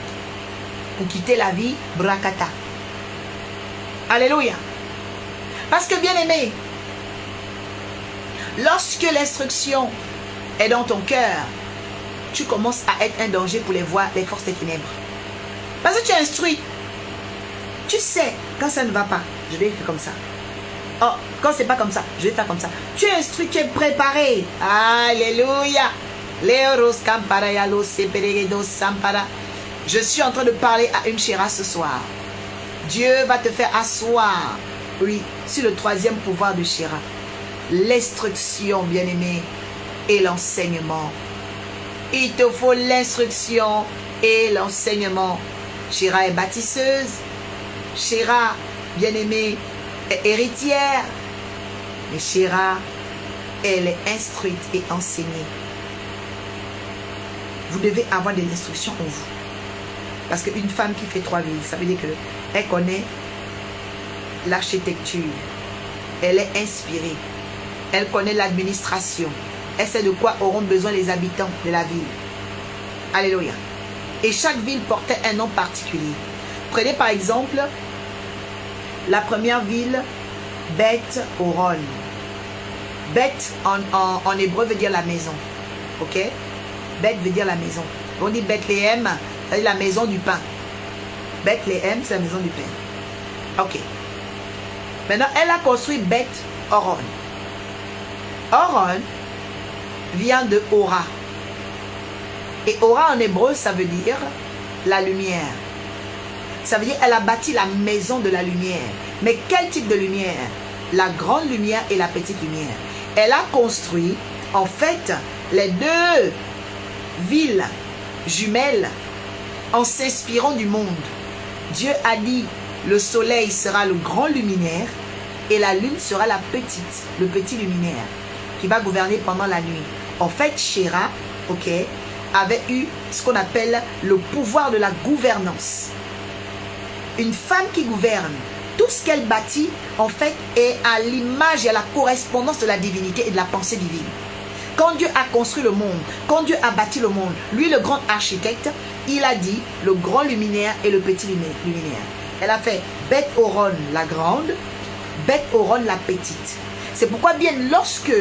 Pour quitter la vie, brakata. Alléluia. Parce que, bien-aimé, lorsque l'instruction est dans ton cœur, tu commences à être un danger pour les forces des ténèbres. Parce que tu es instruit. Tu sais, quand ça ne va pas, je vais faire comme ça. Oh, quand c'est pas comme ça, je vais faire comme ça. Tu es instruit, tu es préparé. Alléluia. Je suis en train de parler à une chéra ce soir. Dieu va te faire asseoir, oui, sur le troisième pouvoir de Chéra. L'instruction, bien-aimé, et l'enseignement. Il te faut l'instruction et l'enseignement. Chéra est bâtisseuse. Chéra, bien-aimée, est héritière. Mais Chéra, elle est instruite et enseignée. Vous devez avoir de l'instruction en vous. Parce qu'une femme qui fait 3 villes, ça veut dire qu'elle connaît l'architecture. Elle est inspirée. Elle connaît l'administration. Elle sait de quoi auront besoin les habitants de la ville. Alléluia. Et chaque ville portait un nom particulier. Prenez par exemple la première ville, Beth Horon. Beth en hébreu veut dire la maison. Ok? Beth veut dire la maison. On dit Bethléem, c'est la maison du pain. Bethléem, c'est la maison du pain. Ok. Maintenant, elle a construit Beth Horon. Horon vient de Ora. Et Ora en hébreu, ça veut dire la lumière. Ça veut dire qu'elle a bâti la maison de la lumière. Mais quel type de lumière? La grande lumière et la petite lumière. Elle a construit, en fait, les 2 villes jumelles en s'inspirant du monde. Dieu a dit, le soleil sera le grand luminaire et la lune sera le petit luminaire qui va gouverner pendant la nuit. En fait, Chéra, ok, avait eu ce qu'on appelle le pouvoir de la gouvernance. Une femme qui gouverne, tout ce qu'elle bâtit, en fait, est à l'image et à la correspondance de la divinité et de la pensée divine. Quand Dieu a construit le monde, quand Dieu a bâti le monde, lui, le grand architecte, il a dit le grand luminaire et le petit luminaire. Elle a fait Beth Horon la grande, Beth Horon la petite. C'est pourquoi bien lorsque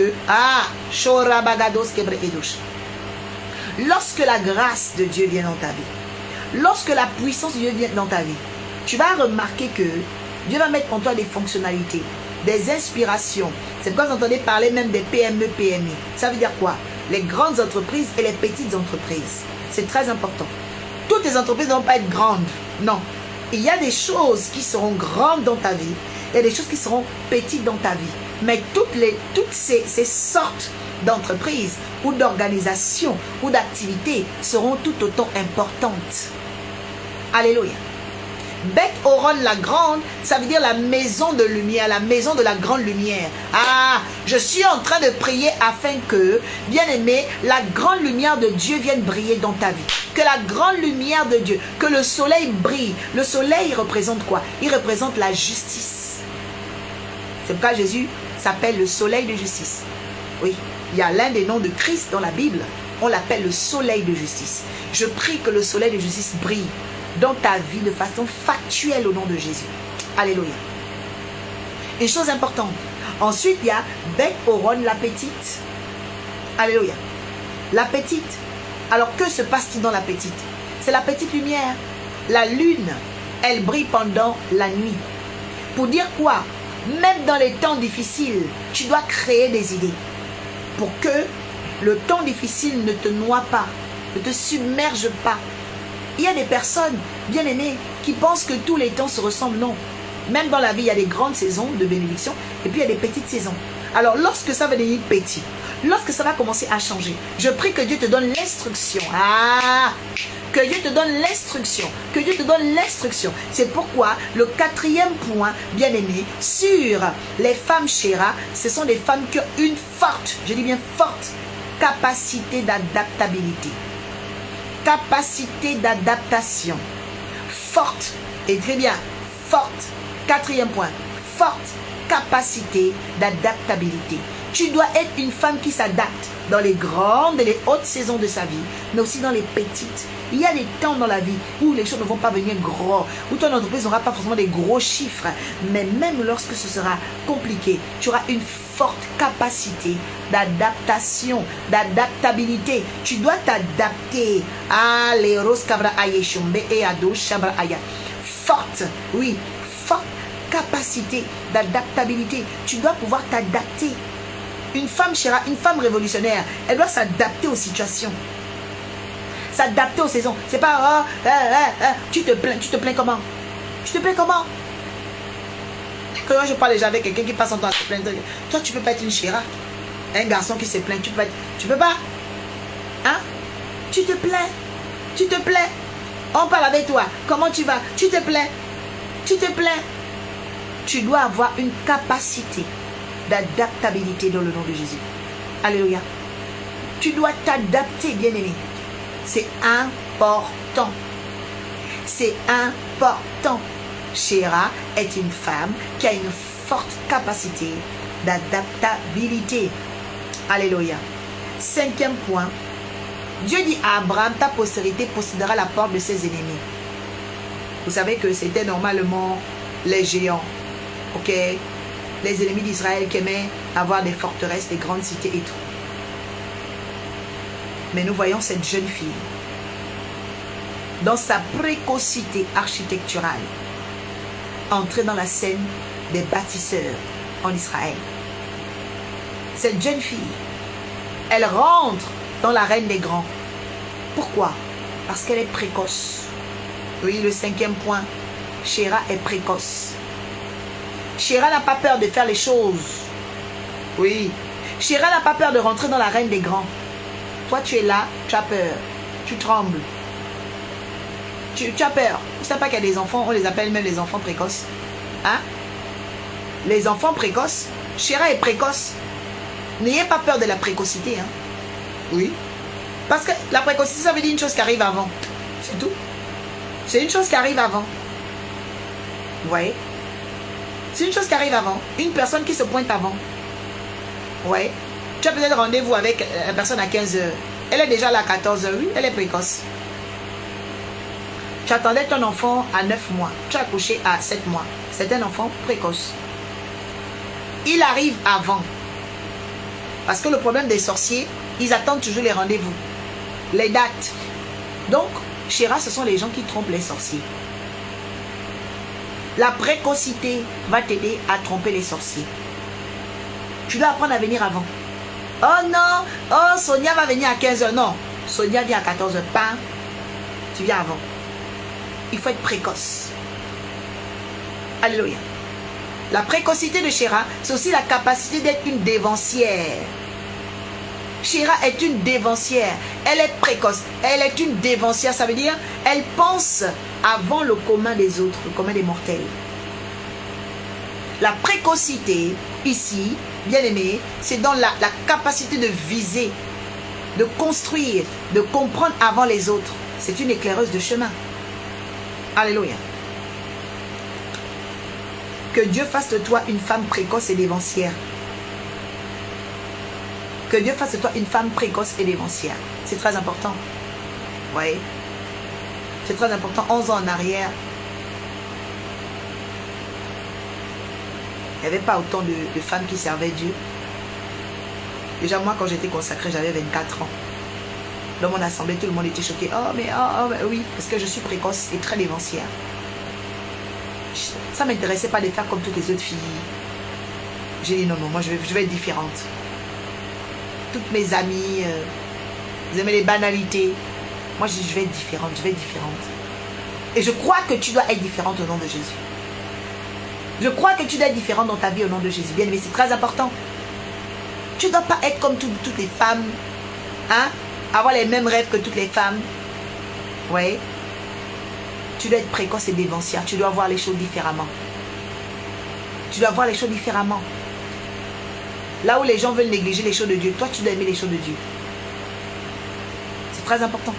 lorsque la grâce de Dieu vient dans ta vie, lorsque la puissance de Dieu vient dans ta vie, tu vas remarquer que Dieu va mettre en toi des fonctionnalités, des inspirations. C'est pourquoi vous entendez parler même des PME, PMI. Ça veut dire quoi? Les grandes entreprises et les petites entreprises. C'est très important. Toutes les entreprises ne vont pas être grandes. Non. Il y a des choses qui seront grandes dans ta vie. Il y a des choses qui seront petites dans ta vie. Mais toutes ces sortes d'entreprises ou d'organisations ou d'activités seront tout autant importantes. Alléluia. Beth Horon la grande, ça veut dire la maison de lumière, la maison de la grande lumière. Je suis en train de prier afin que, bien aimé, la grande lumière de Dieu vienne briller dans ta vie. Que la grande lumière de Dieu, que le soleil brille. Le soleil représente quoi? Il représente la justice. C'est pourquoi Jésus s'appelle le soleil de justice. Oui, il y a l'un des noms de Christ dans la Bible. On l'appelle le soleil de justice. Je prie que le soleil de justice brille dans ta vie de façon factuelle au nom de Jésus. Alléluia. Une chose importante. Ensuite, il y a Beth Horon la petite. Alléluia. La petite. Alors, que se passe-t-il dans la petite? C'est la petite lumière. La lune, elle brille pendant la nuit. Pour dire quoi? Même dans les temps difficiles, tu dois créer des idées. Pour que le temps difficile ne te noie pas, ne te submerge pas. Il y a des personnes, bien aimées, qui pensent que tous les temps se ressemblent. Non. Même dans la vie, il y a des grandes saisons de bénédiction et puis il y a des petites saisons. Alors, lorsque ça va devenir petit, lorsque ça va commencer à changer, je prie que Dieu te donne l'instruction. Que Dieu te donne l'instruction. Que Dieu te donne l'instruction. C'est pourquoi le quatrième point, bien aimé, sur les femmes Shéra, ce sont des femmes qui ont une forte, je dis bien forte, capacité d'adaptabilité. Capacité d'adaptation. Forte, et très bien, forte. Quatrième point, forte capacité d'adaptabilité. Tu dois être une femme qui s'adapte dans les grandes et les hautes saisons de sa vie, mais aussi dans les petites. Il y a des temps dans la vie où les choses ne vont pas venir gros, où ton entreprise n'aura pas forcément des gros chiffres, mais même lorsque ce sera compliqué, tu auras une forte capacité d'adaptation, d'adaptabilité. Tu dois t'adapter. Forte, oui, forte capacité d'adaptabilité. Tu dois pouvoir t'adapter. Une femme Shéra, une femme révolutionnaire, elle doit s'adapter aux situations. S'adapter aux saisons. C'est pas tu te plains comment? Tu te plains comment? Quand je parle déjà avec quelqu'un qui passe son temps à se plaindre, toi tu peux pas être une Shéra. Un garçon qui se plaint, tu peux pas. Hein? Tu te plains. Tu te plains. On parle avec toi. Comment tu vas? Tu te plains. Tu te plains. Tu dois avoir une capacité d'adaptabilité dans le nom de Jésus. Alléluia. Tu dois t'adapter, bien-aimé. C'est important. C'est important. Shéra est une femme qui a une forte capacité d'adaptabilité. Alléluia. Cinquième point. Dieu dit à Abraham, ta postérité possédera la porte de ses ennemis. Vous savez que c'était normalement les géants. Ok? Les ennemis d'Israël qui aimaient avoir des forteresses, des grandes cités et tout. Mais nous voyons cette jeune fille, dans sa précocité architecturale, entrer dans la scène des bâtisseurs en Israël. Cette jeune fille, elle rentre dans l'arène des grands. Pourquoi? Parce qu'elle est précoce. Oui, le cinquième point, Shéra est précoce. Shéra n'a pas peur de faire les choses. Oui. Shéra n'a pas peur de rentrer dans l'arène des grands. Toi, tu es là, tu as peur. Tu trembles. Tu as peur. Tu ne sais pas qu'il y a des enfants, on les appelle même les enfants précoces. Hein? Les enfants précoces. Shéra est précoce. N'ayez pas peur de la précocité. Hein? Oui. Parce que la précocité, ça veut dire une chose qui arrive avant. C'est tout. C'est une chose qui arrive avant. Vous voyez? C'est une chose qui arrive avant. Une personne qui se pointe avant. Ouais. Tu as peut-être rendez-vous avec une personne à 15 heures. Elle est déjà là à 14 heures. Oui, elle est précoce. Tu attendais ton enfant à 9 mois. Tu as accouché à 7 mois. C'est un enfant précoce. Il arrive avant. Parce que le problème des sorciers, ils attendent toujours les rendez-vous. Les dates. Donc, Shéra, ce sont les gens qui trompent les sorciers. La précocité va t'aider à tromper les sorciers. Tu dois apprendre à venir avant. Oh non, oh Sonia va venir à 15 h. Non, Sonia vient à 14 h. Pas. Tu viens avant. Il faut être précoce. Alléluia. La précocité de Shéra, c'est aussi la capacité d'être une dévancière. Shéra est une dévancière. Elle est précoce. Elle est une dévancière. Ça veut dire, elle pense avant le commun des autres, le commun des mortels. La précocité, ici, bien aimé, c'est dans la capacité de viser, de construire, de comprendre avant les autres. C'est une éclaireuse de chemin. Alléluia. Que Dieu fasse de toi une femme précoce et dévancière. Que Dieu fasse de toi une femme précoce et dévancière. C'est très important. Vous voyez? C'est très important. 11 ans en arrière, il n'y avait pas autant de femmes qui servaient Dieu. Déjà, moi, quand j'étais consacrée, j'avais 24 ans. Dans mon assemblée, tout le monde était choqué. Oh, mais oui, parce que je suis précoce et très dévancière. Ça ne m'intéressait pas de faire comme toutes les autres filles. J'ai dit non, moi, je vais être différente. Toutes mes amies, vous aimez les banalités. Moi, je vais être différente, Et je crois que tu dois être différente au nom de Jésus. Je crois que tu dois être différente dans ta vie au nom de Jésus. Bien aimé, c'est très important. Tu ne dois pas être comme toutes les femmes. Hein? Avoir les mêmes rêves que toutes les femmes. Oui. Tu dois être précoce et dévancière. Tu dois voir les choses différemment. Tu dois voir les choses différemment. Là où les gens veulent négliger les choses de Dieu, toi tu dois aimer les choses de Dieu. C'est très important.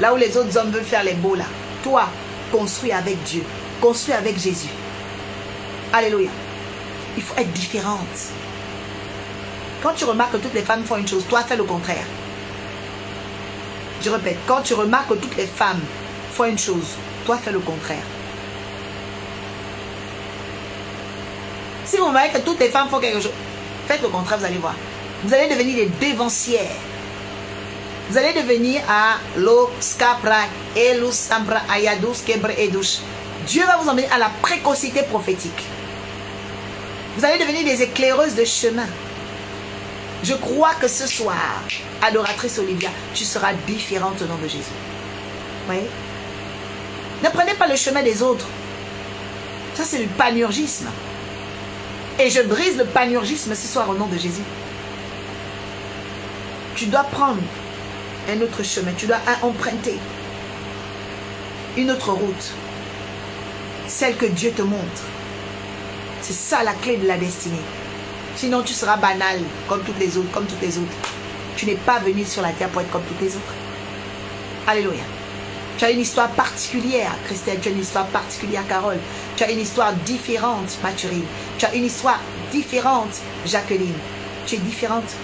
Là où les autres hommes veulent faire les beaux là, toi, construis avec Dieu. Construis avec Jésus. Alléluia. Il faut être différente. Quand tu remarques que toutes les femmes font une chose, toi fais le contraire. Je répète, quand tu remarques que toutes les femmes font une chose, toi fais le contraire. Si vous remarquez que toutes les femmes font quelque chose, faites le contraire, vous allez voir. Vous allez devenir des dévancières. Vous allez devenir à l'eau, scapra, elus, sambra, ayadus, kebre, edouche. Dieu va vous emmener à la précocité prophétique. Vous allez devenir des éclaireuses de chemin. Je crois que ce soir, adoratrice Olivia, tu seras différente au nom de Jésus. Oui. Ne prenez pas le chemin des autres. Ça, c'est le panurgisme. Et je brise le panurgisme ce soir au nom de Jésus. Tu dois prendre un autre chemin. Tu dois emprunter une autre route. Celle que Dieu te montre. C'est ça la clé de la destinée. Sinon, tu seras banal comme toutes les autres, comme toutes les autres. Tu n'es pas venu sur la terre pour être comme toutes les autres. Alléluia. Tu as une histoire particulière, Christelle. Tu as une histoire particulière, Carole. Tu as une histoire différente, Mathurine. Tu as une histoire différente, Jacqueline. Tu es différente.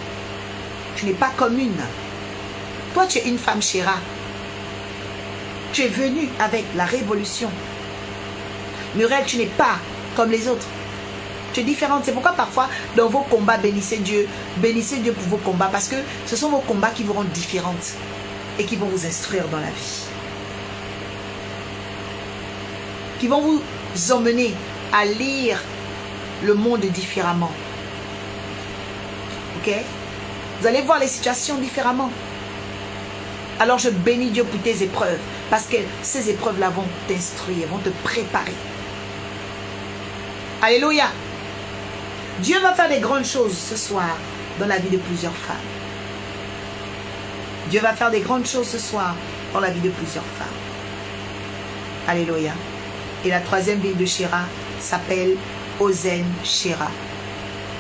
Tu n'es pas commune. Toi, tu es une femme chéra. Tu es venue avec la révolution. Muriel, tu n'es pas comme les autres. Tu es différente. C'est pourquoi parfois, dans vos combats, bénissez Dieu. Bénissez Dieu pour vos combats. Parce que ce sont vos combats qui vous rendent différentes. Et qui vont vous instruire dans la vie. Qui vont vous emmener à lire le monde différemment. Ok? Vous allez voir les situations différemment. Alors je bénis Dieu pour tes épreuves. Parce que ces épreuves-là vont t'instruire, vont te préparer. Alléluia. Dieu va faire des grandes choses ce soir dans la vie de plusieurs femmes. Dieu va faire des grandes choses ce soir dans la vie de plusieurs femmes. Alléluia. Et la troisième ville de Chéra s'appelle Ozen Chéra.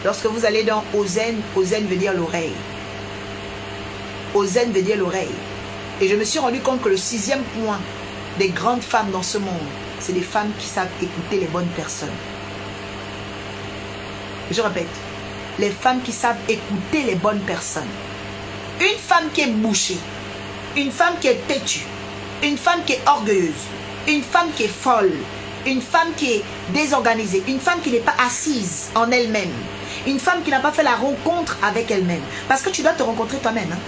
Lorsque vous allez dans Ozen, Ozen veut dire l'oreille. Ozen veut dire l'oreille. Et je me suis rendu compte que le 6e point des grandes femmes dans ce monde, c'est des femmes qui savent écouter les bonnes personnes. Je répète, les femmes qui savent écouter les bonnes personnes. Une femme qui est bouchée, une femme qui est têtue, une femme qui est orgueilleuse, une femme qui est folle, une femme qui est désorganisée, une femme qui n'est pas assise en elle-même, une femme qui n'a pas fait la rencontre avec elle-même. Parce que tu dois te rencontrer toi-même. Hein?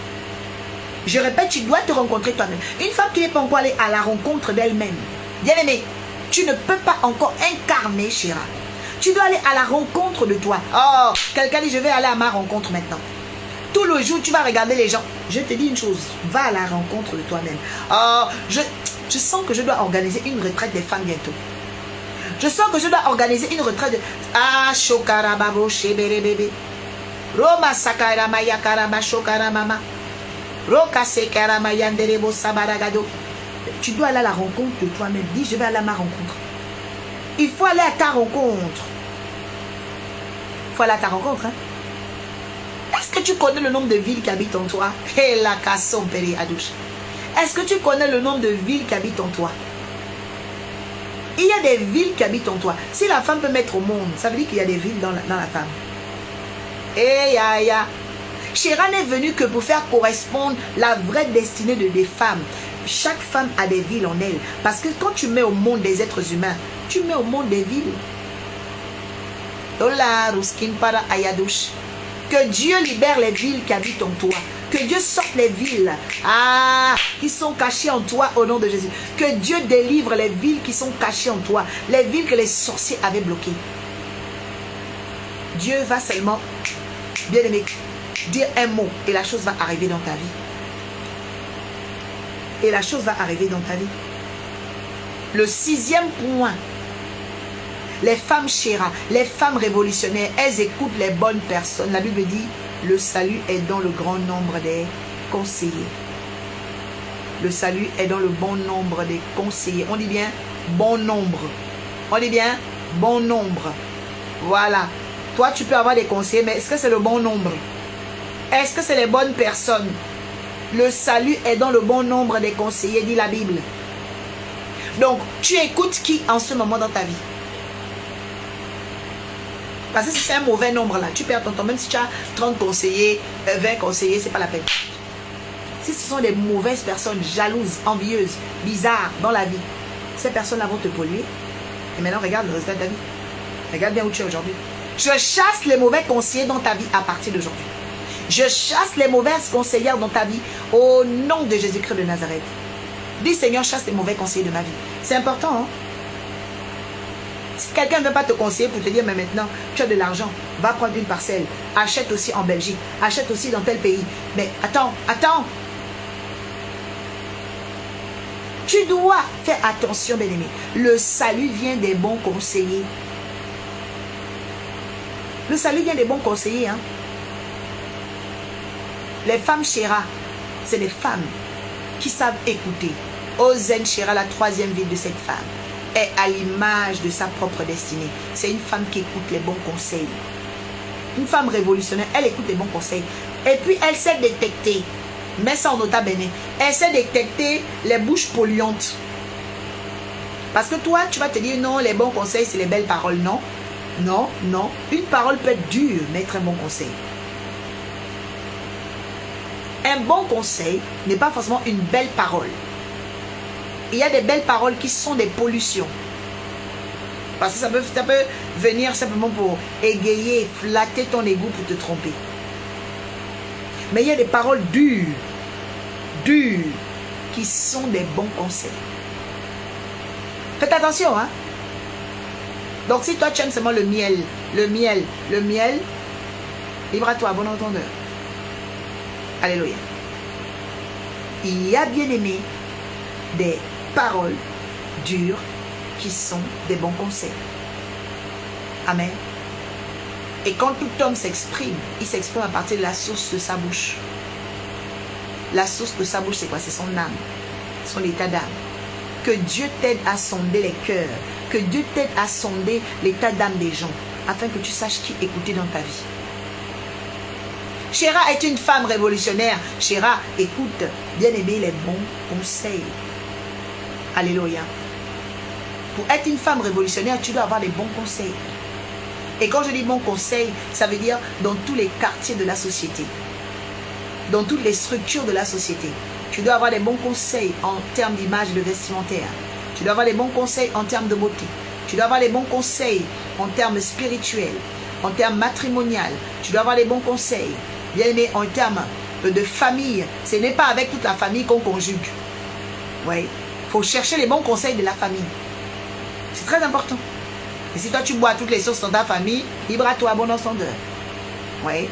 Je répète, tu dois te rencontrer toi-même. Une femme qui n'est pas encore allée à la rencontre d'elle-même. Bien aimé, tu ne peux pas encore incarner Chéra. Tu dois aller à la rencontre de toi. Oh, quelqu'un dit, je vais aller à ma rencontre maintenant. Tout le jour, tu vas regarder les gens. Je te dis une chose, va à la rencontre de toi-même. Oh, je sens que je dois organiser une retraite des femmes bientôt. Je sens que je dois organiser une retraite de... Ah, shokarababo, shebere bébé. Roma sakaramaya karama shokaramama. Roka sekarama yanderebo sabaragado. Tu dois aller à la rencontre de toi-même. Dis, je vais aller à ma rencontre. Il faut aller à ta rencontre. Il faut aller à ta rencontre. Hein? Est-ce que tu connais le nombre de villes qui habitent en toi? Est-ce que tu connais le nombre de villes qui habitent en toi? Il y a des villes qui habitent en toi. Si la femme peut mettre au monde, ça veut dire qu'il y a des villes dans la femme. Et ya. Chéra n'est venue que pour faire correspondre la vraie destinée des femmes. Chaque femme a des villes en elle. Parce que quand tu mets au monde des êtres humains, tu mets au monde des villes. Que Dieu libère les villes qui habitent en toi. Que Dieu sorte les villes qui sont cachées en toi au nom de Jésus. Que Dieu délivre les villes qui sont cachées en toi. Les villes que les sorciers avaient bloquées. Dieu va seulement, bien aimé, dire un mot et la chose va arriver dans ta vie. Et la chose va arriver dans ta vie. Le 6e point. Les femmes chéra, les femmes révolutionnaires, elles écoutent les bonnes personnes. La Bible dit, Le salut est dans le grand nombre des conseillers. Le salut est dans le bon nombre des conseillers. On dit bien bon nombre. On dit bien bon nombre. Voilà. Toi, tu peux avoir des conseillers, mais est-ce que c'est le bon nombre? Est-ce que c'est les bonnes personnes? Le salut est dans le bon nombre des conseillers, dit la Bible. Donc, tu écoutes qui en ce moment dans ta vie? Parce que si c'est un mauvais nombre là, tu perds ton temps. Même si tu as 30 conseillers, 20 conseillers, c'est pas la peine. Si ce sont des mauvaises personnes, jalouses, envieuses, bizarres dans la vie, ces personnes-là vont te polluer. Et maintenant, regarde le résultat de ta vie. Regarde bien où tu es aujourd'hui. Je chasse les mauvais conseillers dans ta vie à partir d'aujourd'hui. Je chasse les mauvaises conseillères dans ta vie au nom de Jésus-Christ de Nazareth. Dis Seigneur, chasse les mauvais conseillers de ma vie. C'est important, hein? Si quelqu'un ne veut pas te conseiller pour te dire, mais maintenant, tu as de l'argent, va prendre une parcelle, achète aussi en Belgique, achète aussi dans tel pays. Mais attends. Tu dois faire attention, bien-aimé. Le salut vient des bons conseillers. Le salut vient des bons conseillers, hein. Les femmes Chéra, c'est des femmes qui savent écouter. Ozen Chéra, la troisième ville de cette femme, est à l'image de sa propre destinée. C'est une femme qui écoute les bons conseils. Une femme révolutionnaire, elle écoute les bons conseils. Et puis, elle sait détecter, mets ça en nota bene, elle sait détecter les bouches polluantes. Parce que toi, tu vas te dire, non, les bons conseils, c'est les belles paroles. Non, non, non. Une parole peut être dure, mais être un bon conseil. Un bon conseil n'est pas forcément une belle parole. Il y a des belles paroles qui sont des pollutions. Parce que ça peut venir simplement pour égayer, flatter ton ego pour te tromper. Mais il y a des paroles dures, qui sont des bons conseils. Faites attention, hein. Donc si toi tu aimes seulement le miel, libre à toi, bon entendeur. Alléluia. Il y a bien aimé des paroles dures qui sont des bons conseils. Amen. Et quand tout homme s'exprime, il s'exprime à partir de la source de sa bouche. La source de sa bouche, c'est quoi? C'est son âme, son état d'âme. Que Dieu t'aide à sonder les cœurs, que Dieu t'aide à sonder l'état d'âme des gens, afin que tu saches qui écouter dans ta vie. Chéra est une femme révolutionnaire. Chéra écoute, bien aimé, les bons conseils. Alléluia. Pour être une femme révolutionnaire, tu dois avoir les bons conseils. Et quand je dis bons conseils, ça veut dire dans tous les quartiers de la société, dans toutes les structures de la société. Tu dois avoir des bons conseils en termes d'image et de vestimentaire. Tu dois avoir des bons conseils en termes de beauté. Tu dois avoir des bons conseils en termes spirituels, en termes matrimonial. Tu dois avoir des bons conseils, bien aimé, en termes de famille. Ce n'est pas avec toute la famille qu'on conjugue. Oui. Il faut chercher les bons conseils de la famille. C'est très important. Et si toi tu bois toutes les sources dans ta famille, libre à toi, bon entendeur. Oui.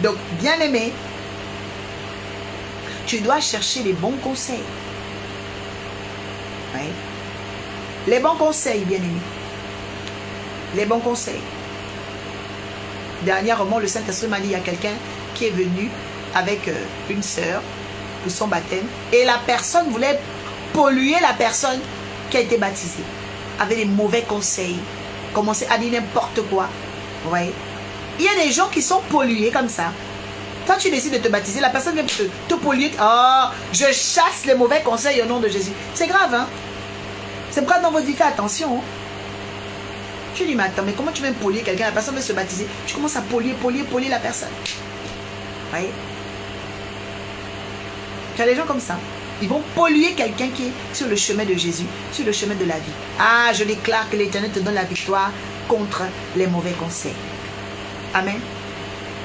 Donc, bien aimé, tu dois chercher les bons conseils. Oui. Les bons conseils, bien aimé. Les bons conseils. Dernièrement, le Saint-Esprit m'a dit, il y a quelqu'un qui est venu avec une sœur pour son baptême. Et la personne voulait polluer la personne qui a été baptisée. Avec des mauvais conseils. Commencer à dire n'importe quoi. Vous voyez? Il y a des gens qui sont pollués comme ça. Quand tu décides de te baptiser, la personne vient te polluer. Oh, je chasse les mauvais conseils au nom de Jésus. C'est grave, hein? C'est grave dans votre vie, fais attention. Hein? Tu dis, mais attends, mais comment tu viens polluer quelqu'un? La personne veut se baptiser. Tu commences à polluer la personne. Vous voyez? Tu as des gens comme ça. Ils vont polluer quelqu'un qui est sur le chemin de Jésus, sur le chemin de la vie. Ah, je déclare que l'Éternel te donne la victoire contre les mauvais conseils. Amen.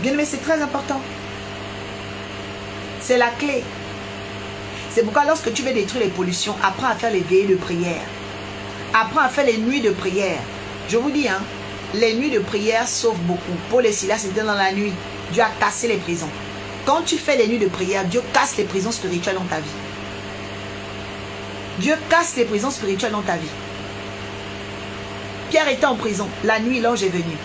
Bien aimé, c'est très important. C'est la clé. C'est pourquoi lorsque tu veux détruire les pollutions, apprends à faire les veillées de prière. Apprends à faire les nuits de prière. Je vous dis, hein, les nuits de prière sauvent beaucoup. Paul et Silas étaient dans la nuit. Dieu a cassé les prisons. Quand tu fais les nuits de prière, Dieu casse les prisons spirituelles dans ta vie. Dieu casse les prisons spirituelles dans ta vie. Pierre était en prison. La nuit, l'ange est venu.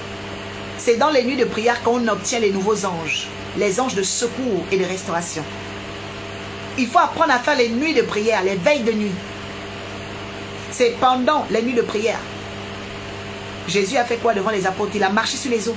C'est dans les nuits de prière qu'on obtient les nouveaux anges. les anges de secours et de restauration. Il faut apprendre à faire les nuits de prière, les veilles de nuit. C'est pendant les nuits de prière. Jésus a fait quoi devant les apôtres? Il a marché sur les eaux.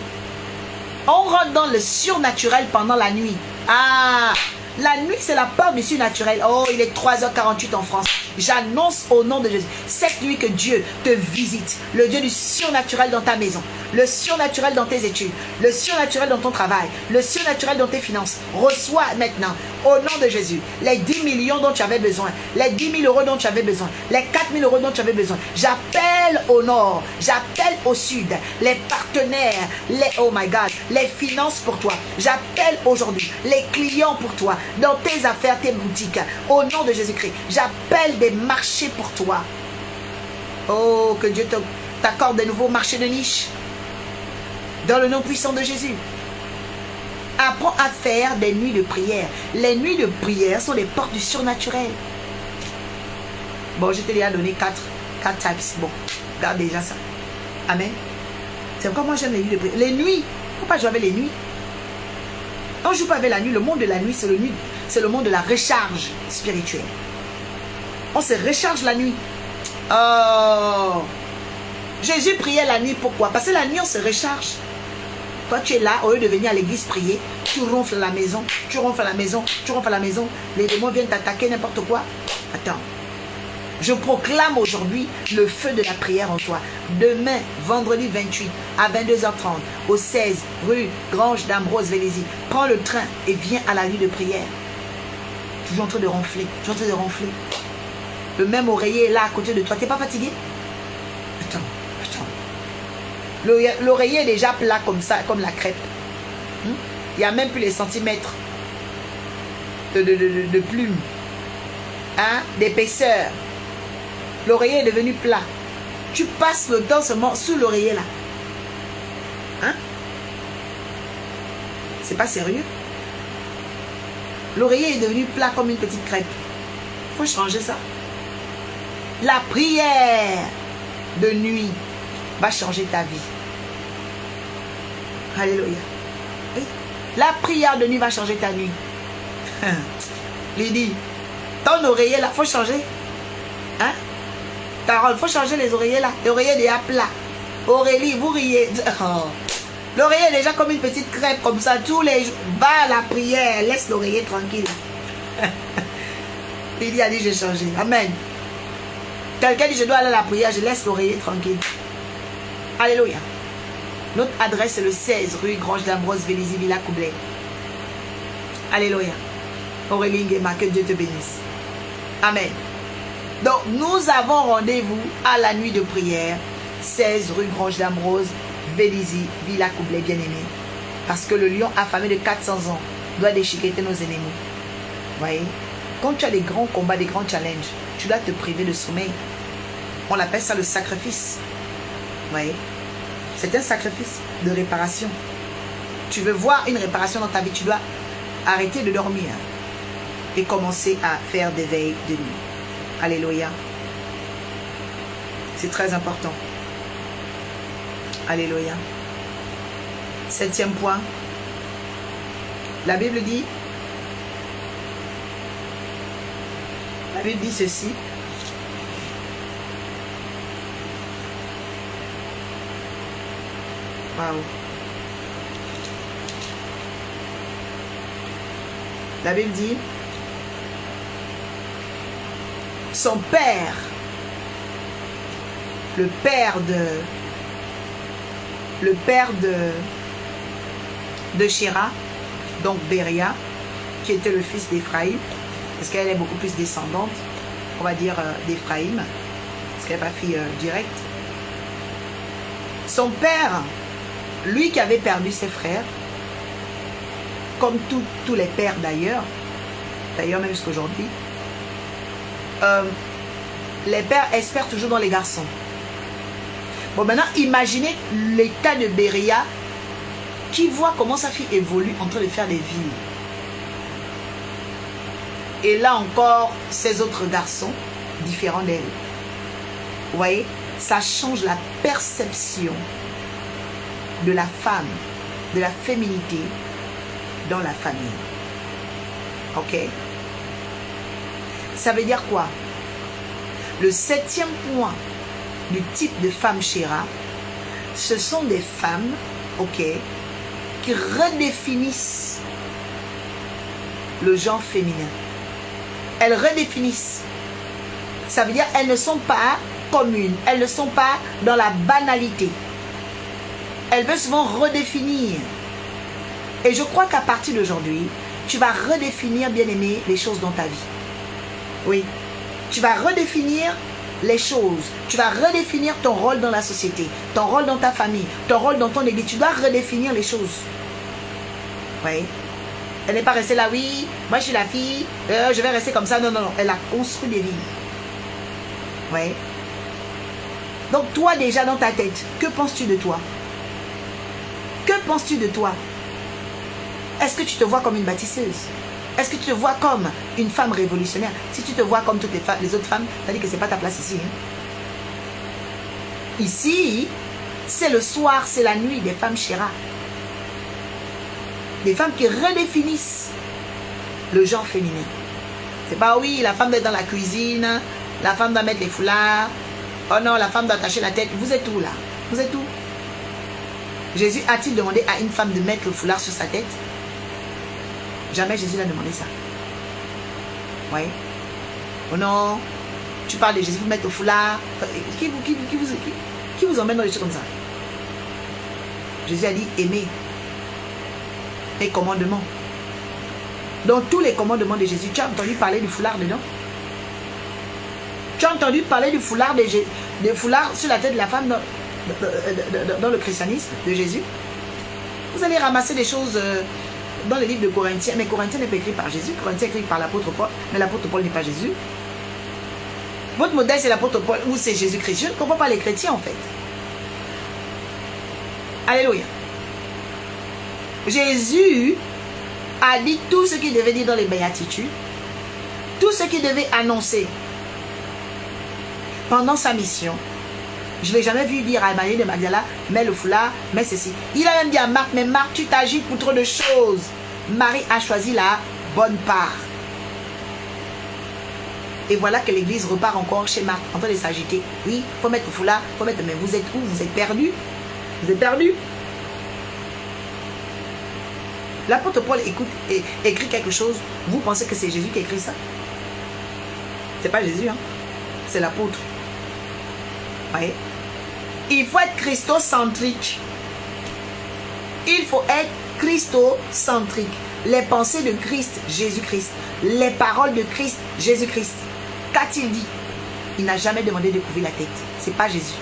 On rentre dans le surnaturel pendant la nuit. Ah, la nuit, c'est la peur du surnaturel. Oh, il est 3h48 en France. J'annonce au nom de Jésus, cette nuit que Dieu te visite. Le Dieu du surnaturel dans ta maison. Le surnaturel dans tes études. Le surnaturel dans ton travail. Le surnaturel dans tes finances. Reçois maintenant, au nom de Jésus, les 10 millions dont tu avais besoin. Les 10 000 euros dont tu avais besoin. Les 4 000 euros dont tu avais besoin. J'appelle au nord. J'appelle au sud. Les partenaires. Oh my God. Les finances pour toi. J'appelle aujourd'hui les clients pour toi. Dans tes affaires, tes boutiques. Au nom de Jésus-Christ. J'appelle des marchés pour toi. Oh, que Dieu t'accorde de nouveaux marchés de niche. Dans le nom puissant de Jésus. Apprends à faire des nuits de prière. Les nuits de prière sont les portes du surnaturel. Bon, je t'ai déjà donné 4 types. Bon, regarde déjà ça. Amen. C'est pourquoi moi j'aime les nuits de prière. Les nuits, pourquoi jouer avec les nuits? On ne joue pas avec la nuit. Le monde de la nuit, c'est le monde de la recharge spirituelle. On se recharge la nuit. Oh, Jésus priait la nuit. Pourquoi? Parce que la nuit, on se recharge. Toi, tu es là, au lieu de venir à l'église prier, tu ronfles à la maison, tu ronfles à la maison, tu ronfles à la maison. Les démons viennent t'attaquer, n'importe quoi. Attends. Je proclame aujourd'hui le feu de la prière en toi. Demain, vendredi 28, à 22h30, au 16, rue Grange d'Ambrose Vélizy. Prends le train et viens à la nuit de prière. Toujours en train de ronfler, toujours en train de ronfler. Le même oreiller est là à côté de toi. Tu n'es pas fatigué? Attends. L'oreiller est déjà plat comme ça, comme la crêpe. Il n'y a même plus les centimètres de plumes. Hein? D'épaisseur. L'oreiller est devenu plat. Tu passes le temps seulement sous l'oreiller là. Hein? C'est pas sérieux. L'oreiller est devenu plat comme une petite crêpe. Il faut changer ça. La prière de nuit va changer ta vie. Alléluia. Oui. La prière de nuit va changer ta nuit. Lydie, ton oreiller là, il faut changer. Hein? Carole, il faut changer les oreillers là. L'oreiller déjà plat. Aurélie, vous riez. Oh. L'oreiller est déjà comme une petite crêpe comme ça. Tous les jours, va à la prière. Laisse l'oreiller tranquille. Lydie a dit j'ai changé. Amen. Quelqu'un dit je dois aller à la prière. Je laisse l'oreiller tranquille. Alléluia. Notre adresse est le 16 rue Grange d'Ambrose Vélizy Villa Coublay. Alléluia. Aurélie Nguema, que Dieu te bénisse. Amen. Donc nous avons rendez-vous à la nuit de prière 16 rue Grange d'Ambrose Vélizy Villa Coublay, bien-aimé. Parce que le lion affamé de 400 ans doit déchiqueter nos ennemis. Vous voyez? Quand tu as des grands combats, des grands challenges, tu dois te priver de sommeil. On appelle ça le sacrifice. Vous voyez? C'est un sacrifice de réparation. Tu veux voir une réparation dans ta vie, tu dois arrêter de dormir et commencer à faire des veilles de nuit. Alléluia. C'est très important. Alléluia. 7e point. La Bible dit ceci. Wow. La Bible dit son père, le père de Shéra, donc Béria, qui était le fils d'Éphraïm, parce qu'elle est beaucoup plus descendante, on va dire, d'Éphraïm, parce qu'elle n'est pas fille directe. Son père, lui qui avait perdu ses frères, comme tous les pères d'ailleurs même jusqu'à aujourd'hui, les pères espèrent toujours dans les garçons. Bon, maintenant, imaginez l'état de Béria qui voit comment sa fille évolue en train de faire des villes. Et là encore, ces autres garçons, différents d'elle. Vous voyez, ça change la perception de la femme, de la féminité dans la famille. Ok? Ça veut dire quoi? Le 7e point du type de femme Chéra, ce sont des femmes, ok, qui redéfinissent le genre féminin. Elles redéfinissent. Ça veut dire elles ne sont pas communes, elles ne sont pas dans la banalité. Elles veulent souvent redéfinir. Et je crois qu'à partir d'aujourd'hui, tu vas redéfinir, bien-aimé, les choses dans ta vie. Oui. Tu vas redéfinir les choses. Tu vas redéfinir ton rôle dans la société, ton rôle dans ta famille, ton rôle dans ton église. Tu dois redéfinir les choses. Oui. Elle n'est pas restée là, oui, moi je suis la fille, je vais rester comme ça. Non, non, non. Elle a construit des vies. Oui. Donc toi déjà dans ta tête, que penses-tu de toi? Que penses-tu de toi? Est-ce que tu te vois comme une bâtisseuse? Est-ce que tu te vois comme une femme révolutionnaire? Si tu te vois comme toutes les autres femmes, ça dit que ce n'est pas ta place ici. Hein? Ici, c'est le soir, c'est la nuit des femmes Chéra. Des femmes qui redéfinissent le genre féminin. C'est pas oui, la femme doit être dans la cuisine, la femme doit mettre les foulards. Oh non, la femme doit attacher la tête. Vous êtes où là? Vous êtes où? Jésus a-t-il demandé à une femme de mettre le foulard sur sa tête? Jamais Jésus n'a demandé ça. Oui. Oh non, tu parles de Jésus pour mettre le foulard. Qui vous emmène dans les choses comme ça? Jésus a dit aimer. Les commandements. Dans tous les commandements de Jésus, tu as entendu parler du foulard dedans? Tu as entendu parler du foulard, des foulards sur la tête de la femme dans le christianisme de Jésus? Vous allez ramasser des choses dans le livre de Corinthiens, mais Corinthiens n'est pas écrit par Jésus, Corinthiens est écrit par l'apôtre Paul, mais l'apôtre Paul n'est pas Jésus. Votre modèle c'est l'apôtre Paul ou c'est Jésus-Christ. Je ne comprends pas les chrétiens en fait. Alléluia. Jésus a dit tout ce qu'il devait dire dans les béatitudes, tout ce qu'il devait annoncer pendant sa mission. Je ne l'ai jamais vu dire à Marie de Magdala, mets le foulard, mets ceci. Il a même dit à Marc, mais Marc, tu t'agites pour trop de choses. Marie a choisi la bonne part. Et voilà que l'église repart encore chez Marc, en train de s'agiter. Oui, il faut mettre le foulard, il faut mettre... Mais vous êtes où? Vous êtes perdus? Vous êtes perdus? L'apôtre Paul écrit quelque chose. Vous pensez que c'est Jésus qui écrit ça? C'est pas Jésus, hein? C'est l'apôtre. Voyez? Il faut être christocentrique. Il faut être christocentrique. Les pensées de Christ, Jésus-Christ. Les paroles de Christ, Jésus-Christ. Qu'a-t-il dit? Il n'a jamais demandé de couvrir la tête. C'est pas Jésus.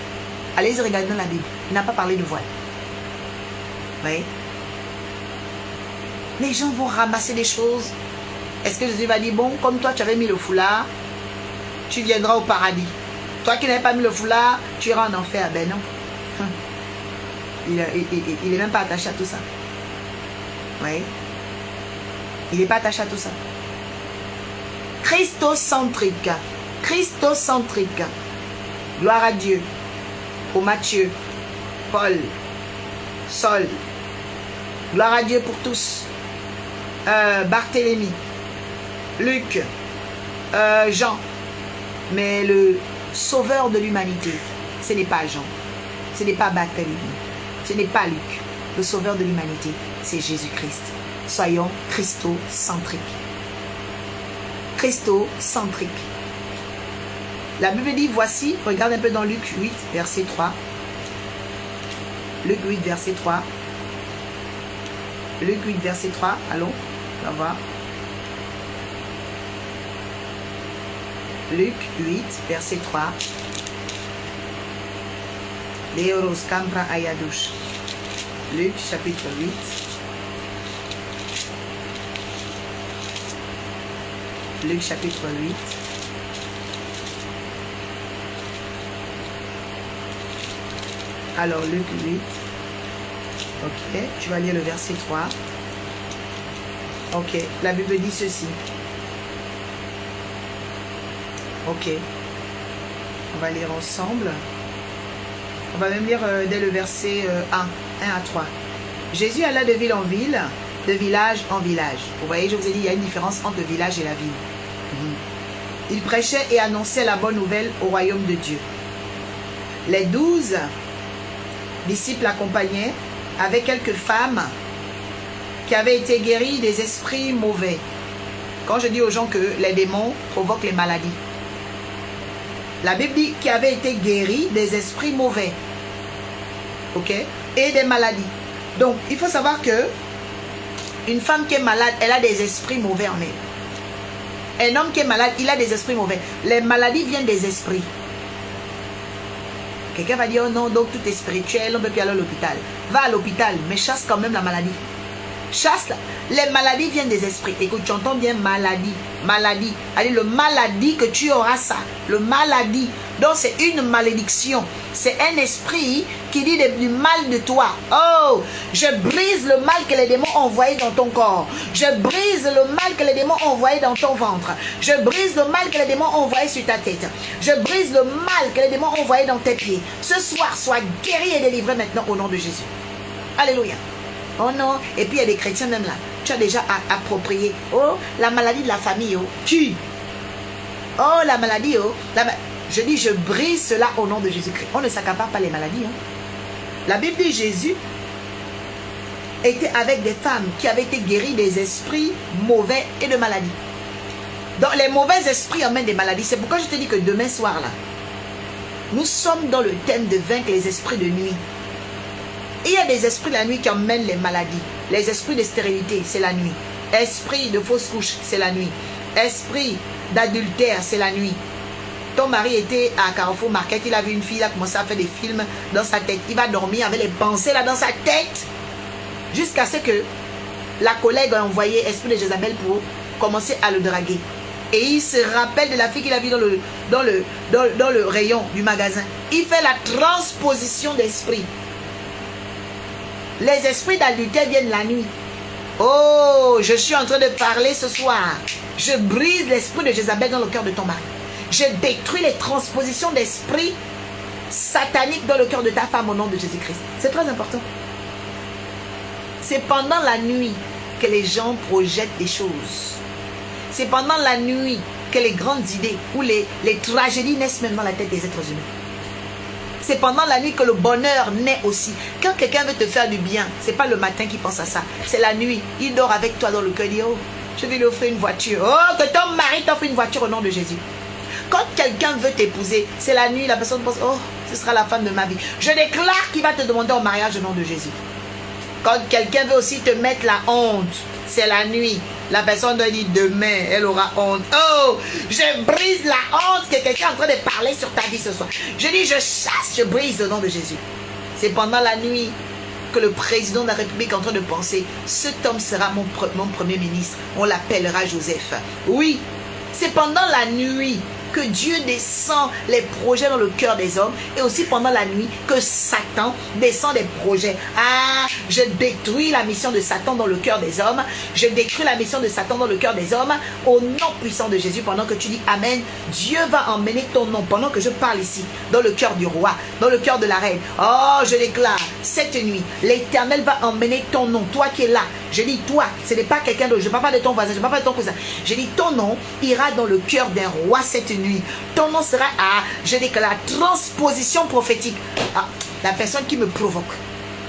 Allez-y regarder dans la Bible. Il n'a pas parlé de voile. Voyez? Les gens vont ramasser des choses. Est-ce que Jésus va dire, bon, comme toi tu avais mis le foulard, tu viendras au paradis. Toi qui n'avais pas mis le foulard, tu iras en enfer. Ben non. Il n'est même pas attaché à tout ça. Oui. Il n'est pas attaché à tout ça. Christocentrique. Christocentrique. Gloire à Dieu. Pour Matthieu, Paul, Saul. Gloire à Dieu pour tous. Barthélemy, Luc, Jean. Mais le sauveur de l'humanité, ce n'est pas Jean, ce n'est pas Barthélemy, ce n'est pas Luc. Le sauveur de l'humanité, c'est Jésus-Christ. Soyons christocentriques. Christocentriques. La Bible dit, voici, regarde un peu dans Luc 8, verset 3. Luc 8, verset 3. Luc 8, verset 3. Allons, on va voir. Luc 8, verset 3. Leoros Campra Ayadush. Luc, chapitre 8. Luc, chapitre 8. Alors, Luc 8. Ok, tu vas lire le verset 3. Ok, la Bible dit ceci. Ok, on va lire ensemble. On va même lire dès le verset 1 à 3. Jésus alla de ville en ville, de village en village. Vous voyez, je vous ai dit, il y a une différence entre le village et la ville. Il prêchait et annonçait la bonne nouvelle au royaume de Dieu. Les 12 disciples l'accompagnaient avec quelques femmes qui avaient été guéries des esprits mauvais. Quand je dis aux gens que les démons provoquent les maladies, la Bible dit qu'ils avaient été guéris des esprits mauvais. Ok? Et des maladies. Donc, il faut savoir que une femme qui est malade, elle a des esprits mauvais en elle. Un homme qui est malade, il a des esprits mauvais. Les maladies viennent des esprits. Quelqu'un va dire, oh non, donc tout est spirituel, on ne peut plus aller à l'hôpital. Va à l'hôpital, mais chasse quand même la maladie. Chasse, les maladies viennent des esprits. Écoute, tu entends bien maladie, maladie. Allez, le maladie que tu auras ça, le maladie. Donc c'est une malédiction. C'est un esprit qui dit du mal de toi. Oh, je brise le mal que les démons ont envoyé dans ton corps. Je brise le mal que les démons ont envoyé dans ton ventre. Je brise le mal que les démons ont envoyé sur ta tête. Je brise le mal que les démons ont envoyé dans tes pieds. Ce soir, sois guéri et délivré maintenant au nom de Jésus. Alléluia. Oh non, et puis il y a des chrétiens même là. Tu as déjà approprié. Oh, la maladie de la famille, oh. Qui? Oh, la maladie, oh. Je dis, je brise cela au nom de Jésus-Christ. On ne s'accapare pas les maladies. Hein. La Bible dit Jésus était avec des femmes qui avaient été guéries des esprits mauvais et de maladies. Donc les mauvais esprits emmènent des maladies. C'est pourquoi je te dis que demain soir là, nous sommes dans le thème de vaincre les esprits de nuit. Il y a des esprits de la nuit qui emmènent les maladies. Les esprits de stérilité, c'est la nuit. Esprit de fausse couche, c'est la nuit. Esprit d'adultère, c'est la nuit. Ton mari était à Carrefour Market, il a vu une fille, il a commencé à faire des films dans sa tête. Il va dormir avec les pensées là dans sa tête. Jusqu'à ce que la collègue a envoyé esprit de Jézabel pour commencer à le draguer. Et il se rappelle de la fille qu'il a vue dans le rayon du magasin. Il fait la transposition d'esprit. Les esprits d'adultère viennent la nuit. Oh, je suis en train de parler ce soir. Je brise l'esprit de Jézabel dans le cœur de ton mari. Je détruis les transpositions d'esprit sataniques dans le cœur de ta femme au nom de Jésus-Christ. C'est très important. C'est pendant la nuit que les gens projettent des choses. C'est pendant la nuit que les grandes idées ou les tragédies naissent même dans la tête des êtres humains. C'est pendant la nuit que le bonheur naît aussi. Quand quelqu'un veut te faire du bien, ce n'est pas le matin qu'il pense à ça. C'est la nuit. Il dort avec toi dans le cœur. Il dit, oh, je vais lui offrir une voiture. Oh, que ton mari t'offre une voiture au nom de Jésus. Quand quelqu'un veut t'épouser, c'est la nuit, la personne pense, oh, ce sera la femme de ma vie. Je déclare qu'il va te demander en mariage au nom de Jésus. Quand quelqu'un veut aussi te mettre la honte, c'est la nuit. La personne doit dire demain, elle aura honte. Oh, je brise la honte que quelqu'un est en train de parler sur ta vie ce soir. Je dis, je chasse, je brise au nom de Jésus. C'est pendant la nuit que le président de la République est en train de penser, cet homme sera mon premier ministre. On l'appellera Joseph. Oui, c'est pendant la nuit que Dieu descend les projets dans le cœur des hommes et aussi pendant la nuit que Satan descend des projets. Ah, je détruis la mission de Satan dans le cœur des hommes. Je détruis la mission de Satan dans le cœur des hommes au nom puissant de Jésus. Pendant que tu dis Amen, Dieu va emmener ton nom pendant que je parle ici dans le cœur du roi, dans le cœur de la reine. Oh, je déclare cette nuit, l'Éternel va emmener ton nom, toi qui es là. Je dis toi, ce n'est pas quelqu'un d'autre. Je ne parle pas de ton voisin, je ne parle pas de ton cousin. Je dis ton nom ira dans le cœur d'un roi cette nuit. Ton nom sera je déclare la transposition prophétique. Ah, la personne qui me provoque.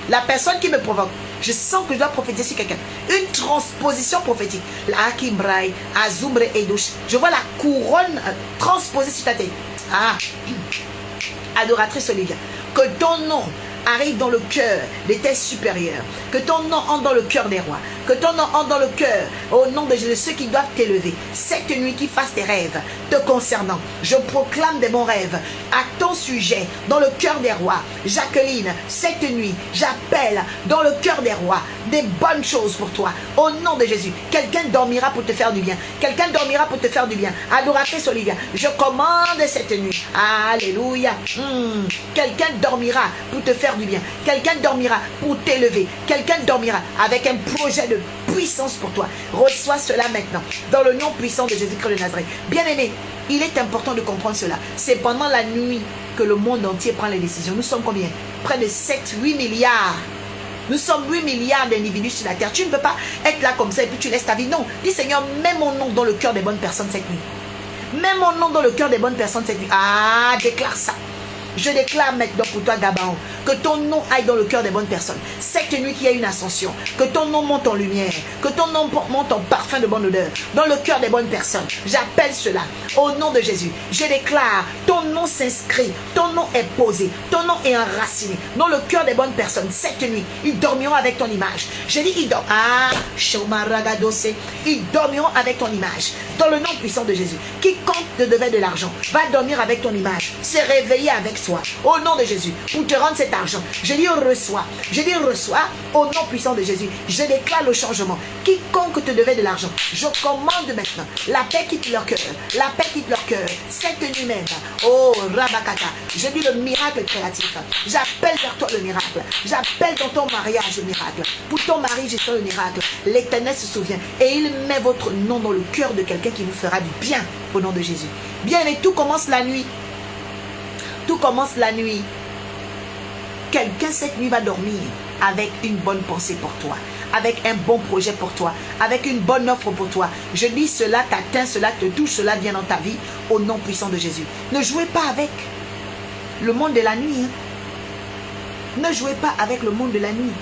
La personne qui me provoque. Je sens que je dois prophétiser sur quelqu'un. Une transposition prophétique. La Akimbraï, Azumbre et Douche. Je vois la couronne transposée sur ta tête. Ah, adoratrice Olivia. Que ton nom arrive dans le cœur des tes supérieurs. Que ton nom entre dans le cœur des rois. Que ton nom entre dans le cœur, au nom de Jésus, ceux qui doivent t'élever. Cette nuit qui fasse tes rêves te concernant. Je proclame des bons rêves à ton sujet, dans le cœur des rois. Jacqueline, cette nuit, j'appelle dans le cœur des rois des bonnes choses pour toi. Au nom de Jésus, quelqu'un dormira pour te faire du bien. Quelqu'un dormira pour te faire du bien. Adoratrice Olivia, je commande cette nuit. Alléluia. Quelqu'un dormira pour te faire du bien. Quelqu'un dormira pour t'élever. Quelqu'un dormira avec un projet de puissance pour toi. Reçois cela maintenant dans le nom puissant de Jésus-Christ de Nazareth. Bien-aimé, il est important de comprendre cela. C'est pendant la nuit que le monde entier prend les décisions. Nous sommes combien? Près de 7-8 milliards Nous sommes 8 milliards d'individus sur la terre. Tu ne peux pas être là comme ça et puis tu laisses ta vie. Non, dis Seigneur, mets mon nom dans le cœur des bonnes personnes cette nuit. Mets mon nom dans le cœur des bonnes personnes cette nuit. Ah, déclare ça. Je déclare maintenant pour toi, Gabaon, que ton nom aille dans le cœur des bonnes personnes. Cette nuit qu'il y a une ascension, que ton nom monte en lumière, que ton nom monte en parfum de bonne odeur, dans le cœur des bonnes personnes. J'appelle cela au nom de Jésus. Je déclare, ton nom s'inscrit, ton nom est posé, ton nom est enraciné dans le cœur des bonnes personnes. Cette nuit, ils dormiront avec ton image. Je dis, ils dorment. Ah, ils dormiront avec ton image. Dans le nom puissant de Jésus. Quiconque te devait de l'argent va dormir avec ton image, se réveiller avec toi. Au nom de Jésus, pour te rendre cet argent, je dis reçois. Je dis reçois au nom puissant de Jésus. Je déclare le changement. Quiconque te devait de l'argent, je commande maintenant. La paix quitte leur cœur. La paix quitte leur cœur. Cette nuit même. Oh, Rabakata. Je dis le miracle créatif. J'appelle vers toi le miracle. J'appelle dans ton mariage le miracle. Pour ton mari, j'ai fait le miracle. L'Éternel se souvient. Et il met votre nom dans le cœur de quelqu'un qui vous fera du bien au nom de Jésus. Bien, mais tout commence la nuit. Tout commence la nuit. Quelqu'un cette nuit va dormir avec une bonne pensée pour toi, avec un bon projet pour toi, avec une bonne offre pour toi. Je dis cela t'atteint, cela te touche, cela vient dans ta vie au nom puissant de Jésus. Ne jouez pas avec le monde de la nuit. Ne jouez pas avec le monde de la nuit.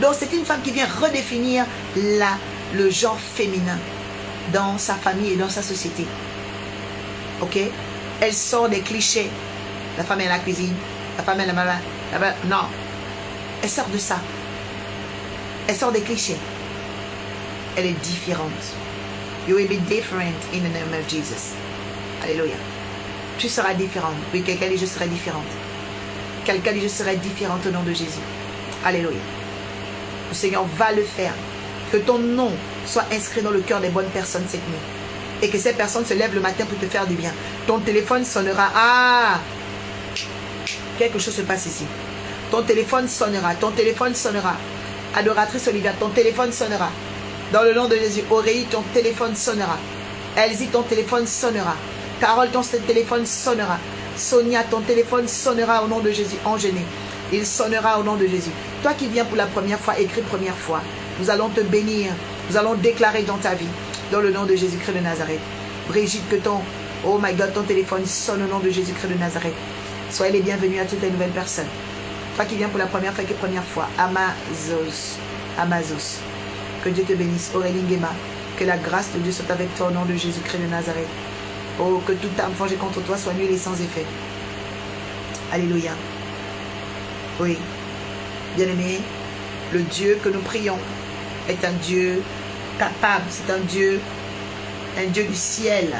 Donc c'est une femme qui vient redéfinir le genre féminin dans sa famille et dans sa société. Ok? Elle sort des clichés. La femme est à la cuisine. La femme est là. Non. Elle sort de ça. Elle sort des clichés. Elle est différente. You will be different in the name of Jesus. Alléluia. Tu seras différente. Oui, quelqu'un dit je serai différente. Quelqu'un dit je serai différente au nom de Jésus. Alléluia. Le Seigneur va le faire. Que ton nom soit inscrit dans le cœur des bonnes personnes cette nuit. Et que ces personnes se lèvent le matin pour te faire du bien. Ton téléphone sonnera. Ah! Quelque chose se passe ici. Ton téléphone sonnera. Ton téléphone sonnera. Adoratrice Olivia, ton téléphone sonnera. Dans le nom de Jésus. Aurélie, ton téléphone sonnera. Elsie, ton téléphone sonnera. Carole, ton téléphone sonnera. Sonia, ton téléphone sonnera au nom de Jésus. Engêné. Il sonnera au nom de Jésus. Toi qui viens pour la première fois, écris première fois. Nous allons te bénir. Nous allons déclarer dans ta vie. Dans le nom de Jésus-Christ de Nazareth. Brigitte, que ton, oh my God, ton téléphone sonne au nom de Jésus-Christ de Nazareth. Soyez les bienvenus à toutes les nouvelles personnes. Toi qui viens pour la première fois, Amazos. Que Dieu te bénisse. Aurélie Nguema. Que la grâce de Dieu soit avec toi au nom de Jésus-Christ de Nazareth. Oh, que toute âme forgée contre toi soit nulle et sans effet. Alléluia. Oui. Bien-aimé, le Dieu que nous prions est un Dieu capable. C'est un Dieu du ciel.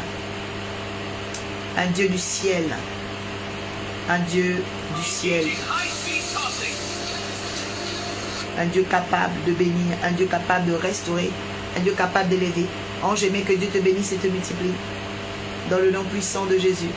Un Dieu du ciel. Un Dieu du ciel. Un Dieu capable de bénir. Un Dieu capable de restaurer. Un Dieu capable d'élever. Ange aimé, que Dieu te bénisse et te multiplie. Dans le nom puissant de Jésus.